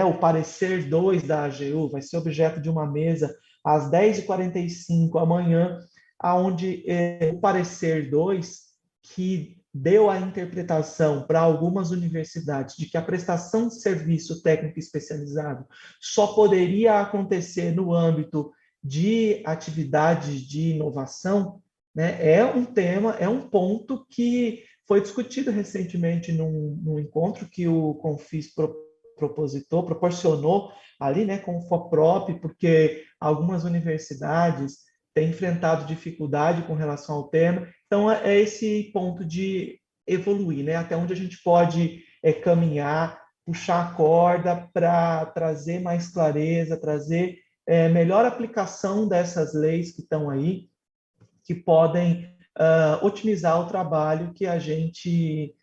o parecer 2 da AGU vai ser objeto de uma mesa às 10h45 amanhã, onde o parecer 2, que deu a interpretação para algumas universidades de que a prestação de serviço técnico especializado só poderia acontecer no âmbito de atividades de inovação, né, é um tema, é um ponto que foi discutido recentemente num encontro que o Confis proporcionou ali, né, com o FOPROP, porque algumas universidades têm enfrentado dificuldade com relação ao tema. Então, é esse ponto de evoluir, né, até onde a gente pode caminhar, puxar a corda para trazer mais clareza, trazer melhor aplicação dessas leis que estão aí, que podem otimizar o trabalho que a gente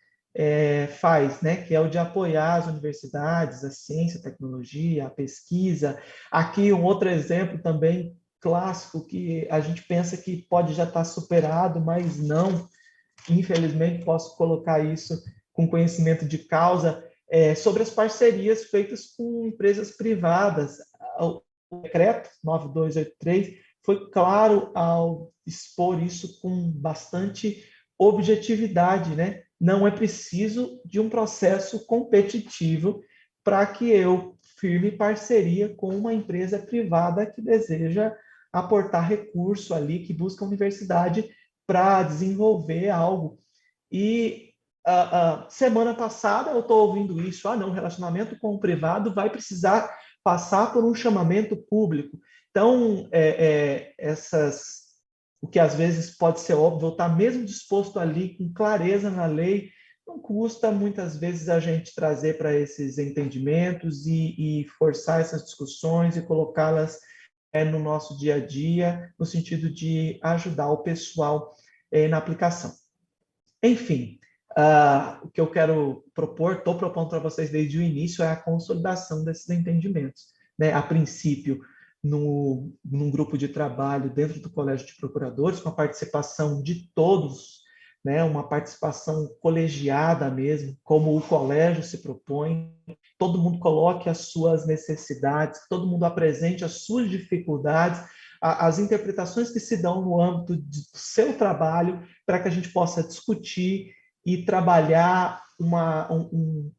faz, né? Que é o de apoiar as universidades, a ciência, a tecnologia, a pesquisa. Aqui um outro exemplo também clássico que a gente pensa que pode já estar superado, mas não. Infelizmente, posso colocar isso com conhecimento de causa, sobre as parcerias feitas com empresas privadas. O decreto 9283 foi claro ao expor isso com bastante objetividade, né? Não é preciso de um processo competitivo para que eu firme parceria com uma empresa privada que deseja aportar recurso ali, que busca a universidade para desenvolver algo. E semana passada eu estou ouvindo isso, não, relacionamento com o privado vai precisar passar por um chamamento público. Então, o que às vezes pode ser óbvio, estar mesmo disposto ali com clareza na lei, não custa muitas vezes a gente trazer para esses entendimentos e forçar essas discussões e colocá-las no nosso dia a dia, no sentido de ajudar o pessoal na aplicação. Enfim, o que eu quero propor, estou propondo para vocês desde o início, é a consolidação desses entendimentos. Né? A princípio, num grupo de trabalho dentro do Colégio de Procuradores, com a participação de todos, né? Uma participação colegiada mesmo, como o colégio se propõe, todo mundo coloque as suas necessidades, todo mundo apresente as suas dificuldades, as interpretações que se dão no âmbito do seu trabalho, para que a gente possa discutir e trabalhar um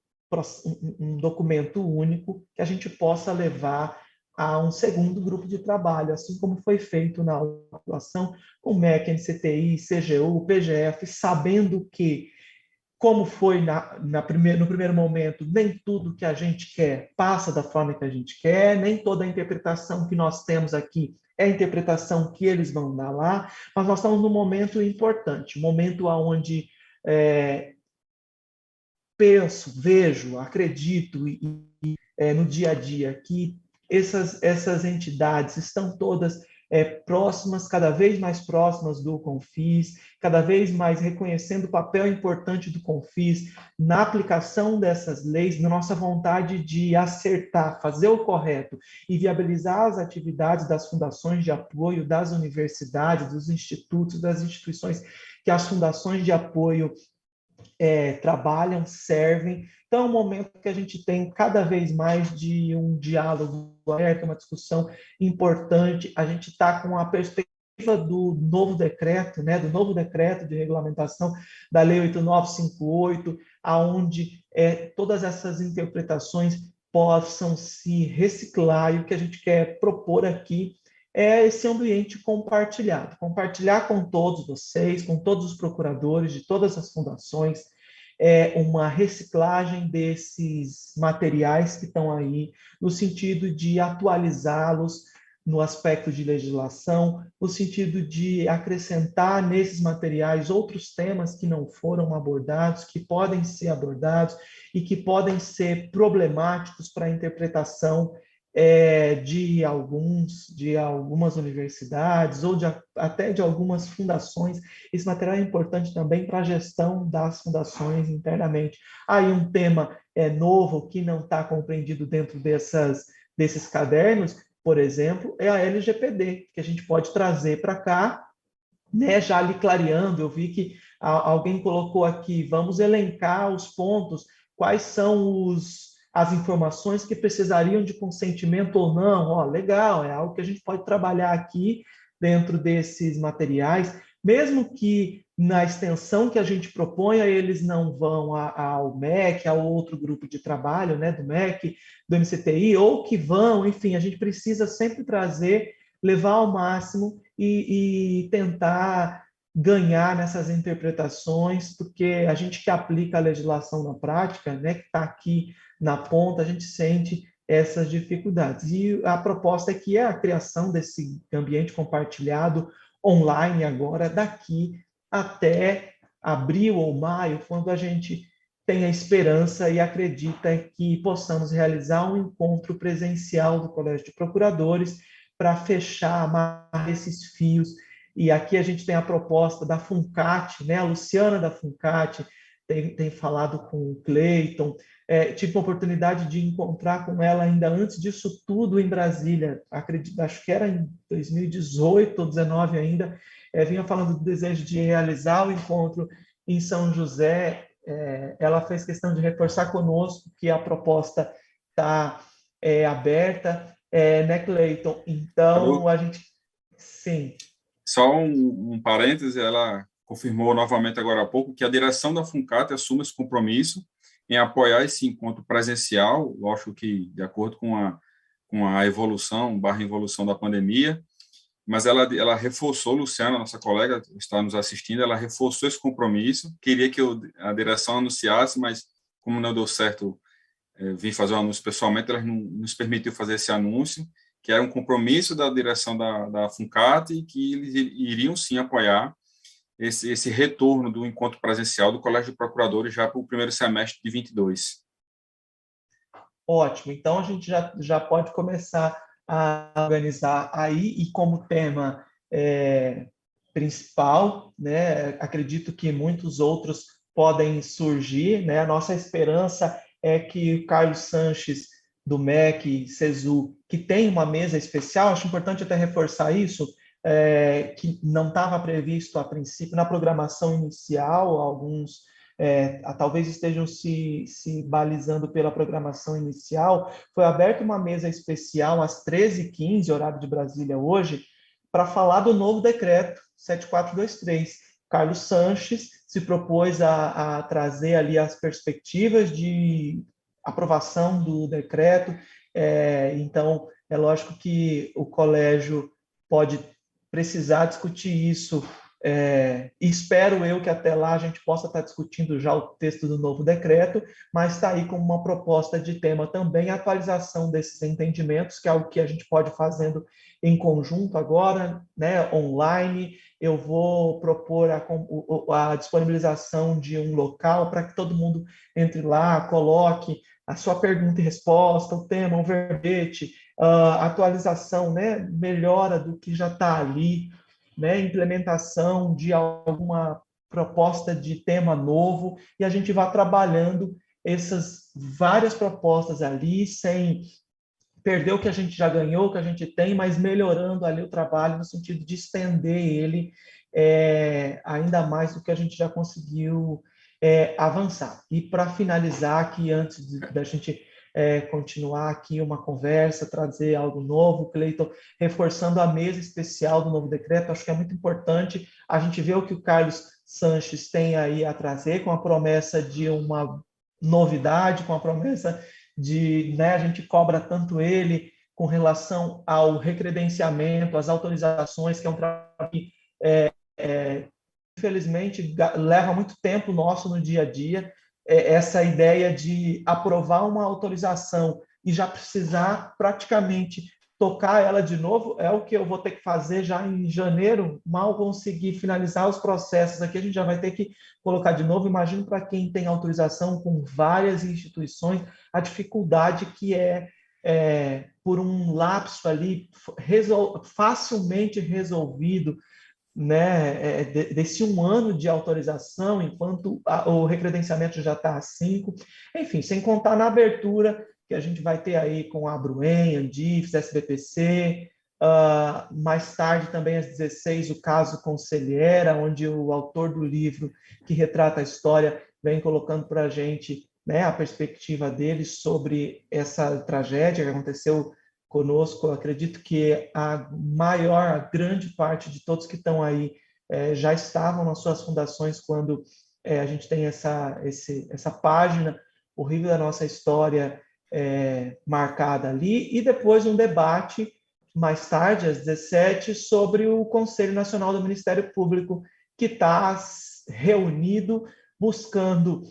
documento único que a gente possa levar a um segundo grupo de trabalho, assim como foi feito na atuação com o MEC, NCTI, CGU, PGF, sabendo que, como foi no primeiro momento, nem tudo que a gente quer passa da forma que a gente quer, nem toda a interpretação que nós temos aqui é a interpretação que eles vão dar lá, mas nós estamos num momento importante, um momento onde penso, vejo, acredito no dia a dia que essas entidades estão todas próximas, cada vez mais próximas do Confis, cada vez mais reconhecendo o papel importante do Confis na aplicação dessas leis, na nossa vontade de acertar, fazer o correto e viabilizar as atividades das fundações de apoio, das universidades, dos institutos, das instituições que as fundações de apoio trabalham, servem. Então, é um momento que a gente tem cada vez mais de um diálogo aberto, uma discussão importante. A gente está com a perspectiva do novo decreto, né, do novo decreto de regulamentação da Lei 8958, aonde todas essas interpretações possam se reciclar, e o que a gente quer propor aqui é esse ambiente compartilhado, compartilhar com todos vocês, com todos os procuradores de todas as fundações, uma reciclagem desses materiais que estão aí, no sentido de atualizá-los no aspecto de legislação, no sentido de acrescentar nesses materiais outros temas que não foram abordados, que podem ser abordados e que podem ser problemáticos para a interpretação de algumas universidades ou até de algumas fundações. Esse material é importante também para a gestão das fundações internamente. Aí um tema novo que não está compreendido dentro desses cadernos, por exemplo, é a LGPD, que a gente pode trazer para cá, né, já ali clareando. Eu vi que alguém colocou aqui, vamos elencar os pontos, quais são as informações que precisariam de consentimento ou não. Legal, é algo que a gente pode trabalhar aqui dentro desses materiais, mesmo que na extensão que a gente propõe, eles não vão ao MEC, ao outro grupo de trabalho, né, do MEC, do MCTI, ou que vão, enfim, a gente precisa sempre trazer, levar ao máximo e tentar ganhar nessas interpretações, porque a gente que aplica a legislação na prática, né, que está aqui na ponta, a gente sente essas dificuldades. E a proposta é que é a criação desse ambiente compartilhado online agora, daqui até abril ou maio, quando a gente tem a esperança e acredita que possamos realizar um encontro presencial do Colégio de Procuradores para fechar, amarrar esses fios. E aqui a gente tem a proposta da FUNCAT, né? A Luciana da FUNCAT tem falado com o Cleiton, tive a oportunidade de encontrar com ela ainda antes disso tudo em Brasília, acredito, acho que era em 2018 ou 2019 ainda, vinha falando do desejo de realizar o encontro em São José. Ela fez questão de reforçar conosco que a proposta está aberta, né, Cleiton? Então, a gente... Sim. Só um parêntese, ela confirmou novamente agora há pouco que a direção da FUNCAT assume esse compromisso em apoiar esse encontro presencial, lógico que de acordo com a evolução, /evolução da pandemia, mas ela reforçou, Luciana, nossa colega, está nos assistindo, ela reforçou esse compromisso, queria que a direção anunciasse, mas como não deu certo vir fazer o anúncio pessoalmente, ela não nos permitiu fazer esse anúncio, que era um compromisso da direção da FUNCAT e que eles iriam sim apoiar esse retorno do encontro presencial do Colégio de Procuradores já para o primeiro semestre de 22. Ótimo, então a gente já pode começar a organizar aí, e como tema principal, né, acredito que muitos outros podem surgir, né, a nossa esperança é que o Carlos Sanches, do MEC, CESU, que tem uma mesa especial, acho importante até reforçar isso, que não estava previsto a princípio na programação inicial, alguns talvez estejam se balizando pela programação inicial, foi aberta uma mesa especial às 13h15, horário de Brasília hoje, para falar do novo decreto 7423. Carlos Sanches se propôs a trazer ali as perspectivas de aprovação do decreto, então é lógico que o colégio pode precisar discutir isso, espero eu que até lá a gente possa estar discutindo já o texto do novo decreto, mas está aí como uma proposta de tema também a atualização desses entendimentos, que é algo que a gente pode fazendo em conjunto agora, né, online. Eu vou propor a disponibilização de um local para que todo mundo entre lá, coloque a sua pergunta e resposta, o tema, um verbete, atualização, né, melhora do que já está ali, né, implementação de alguma proposta de tema novo, e a gente vai trabalhando essas várias propostas ali, sem perder o que a gente já ganhou, o que a gente tem, mas melhorando ali o trabalho no sentido de estender ele ainda mais do que a gente já conseguiu avançar. E para finalizar aqui, antes da gente continuar aqui uma conversa, trazer algo novo, Cleiton, reforçando a mesa especial do novo decreto, acho que é muito importante a gente ver o que o Carlos Sanches tem aí a trazer, com a promessa de uma novidade, com a promessa de, né, a gente cobra tanto ele com relação ao recredenciamento, às autorizações, que é um trabalho que, infelizmente, leva muito tempo nosso no dia a dia, essa ideia de aprovar uma autorização e já precisar praticamente tocar ela de novo, é o que eu vou ter que fazer já em janeiro, mal conseguir finalizar os processos aqui, a gente já vai ter que colocar de novo. Imagino para quem tem autorização com várias instituições, a dificuldade que por um lapso ali facilmente resolvido, né, desse 1 ano de autorização, enquanto o recredenciamento já está a 5, enfim, sem contar na abertura que a gente vai ter aí com a Abruen, Andifes, SBPC, mais tarde também às 16 o caso Conselheira, onde o autor do livro que retrata a história vem colocando para a gente, né, a perspectiva dele sobre essa tragédia que aconteceu conosco. Eu acredito que a grande parte de todos que estão aí já estavam nas suas fundações quando a gente tem essa página horrível da nossa história marcada ali, e depois um debate mais tarde, às 17, sobre o Conselho Nacional do Ministério Público, que está reunido buscando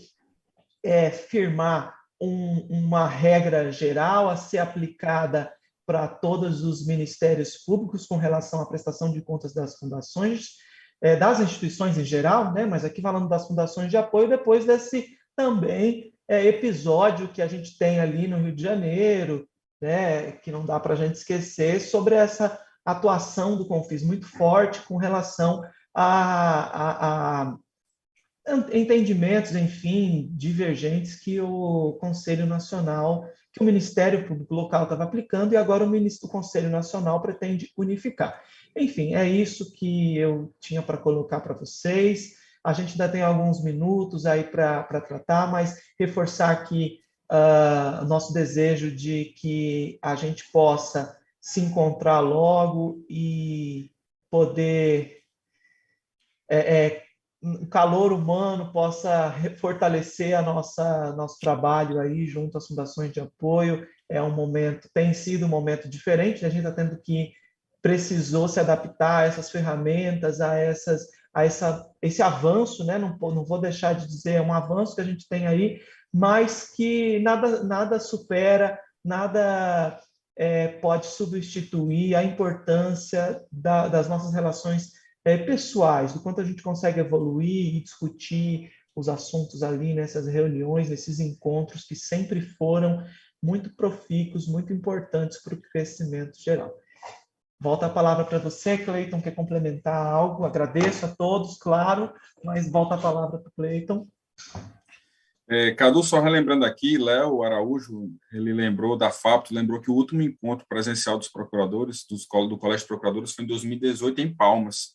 firmar uma regra geral a ser aplicada para todos os ministérios públicos com relação à prestação de contas das fundações, das instituições em geral, né? Mas aqui falando das fundações de apoio, depois desse também episódio que a gente tem ali no Rio de Janeiro, né? Que não dá para a gente esquecer, sobre essa atuação do Confis muito forte com relação a entendimentos, enfim, divergentes que o Conselho Nacional, que o Ministério Público Local estava aplicando, e agora o Conselho Nacional pretende unificar. Enfim, é isso que eu tinha para colocar para vocês. A gente ainda tem alguns minutos aí para tratar, mas reforçar aqui nosso desejo de que a gente possa se encontrar logo e poder o calor humano possa fortalecer nosso trabalho aí junto às fundações de apoio. Tem sido um momento diferente, a gente está tendo que precisou se adaptar a essas ferramentas, a esse avanço, né? Não vou deixar de dizer, é um avanço que a gente tem aí, mas que nada supera, nada pode substituir a importância das nossas relações pessoais, do quanto a gente consegue evoluir e discutir os assuntos ali nessas reuniões, nesses encontros que sempre foram muito profícuos, muito importantes para o crescimento geral. Volta a palavra para você, Cleiton, quer complementar algo? Agradeço a todos, claro, mas volta a palavra para o Cleiton. Cadu, só relembrando aqui, Léo Araújo, ele lembrou da FAPT, lembrou que o último encontro presencial dos procuradores, do Colégio de Procuradores, foi em 2018, em Palmas.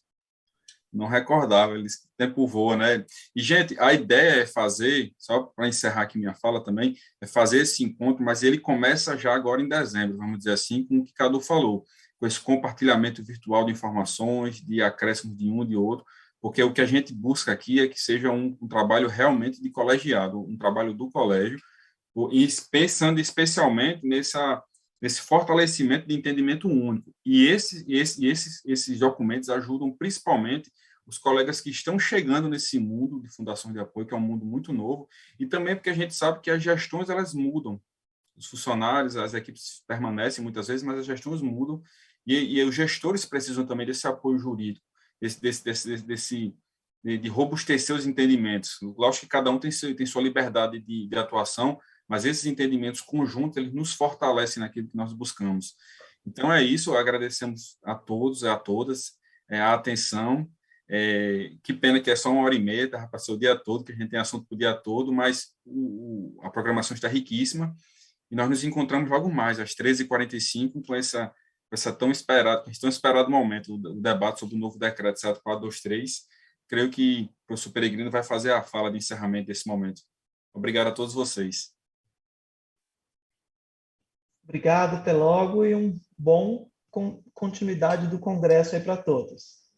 Não recordava, o tempo voa, né? E, gente, a ideia é fazer, só para encerrar aqui minha fala também, é fazer esse encontro, mas ele começa já agora em dezembro, vamos dizer assim, com o que Cadu falou, com esse compartilhamento virtual de informações, de acréscimos de um e de outro, porque o que a gente busca aqui é que seja um trabalho realmente de colegiado, um trabalho do colégio, e pensando especialmente nesse fortalecimento de entendimento único. E esses documentos ajudam principalmente os colegas que estão chegando nesse mundo de fundações de apoio, que é um mundo muito novo, e também porque a gente sabe que as gestões elas mudam. Os funcionários, as equipes permanecem muitas vezes, mas as gestões mudam, e os gestores precisam também desse apoio jurídico, de robustecer os entendimentos. Lógico que cada um tem sua liberdade de atuação, mas esses entendimentos conjuntos, eles nos fortalecem naquilo que nós buscamos. Então, é isso, agradecemos a todos e a todas a atenção. Que pena que é só 1h30, já passou o dia todo, que a gente tem assunto para o dia todo, mas a programação está riquíssima, e nós nos encontramos logo mais, às 13h45, com esse tão esperado momento, o debate sobre o novo decreto 7423. Creio que o professor Peregrino vai fazer a fala de encerramento desse momento. Obrigado a todos vocês. Obrigado, até logo, e bom continuidade do congresso aí para todos.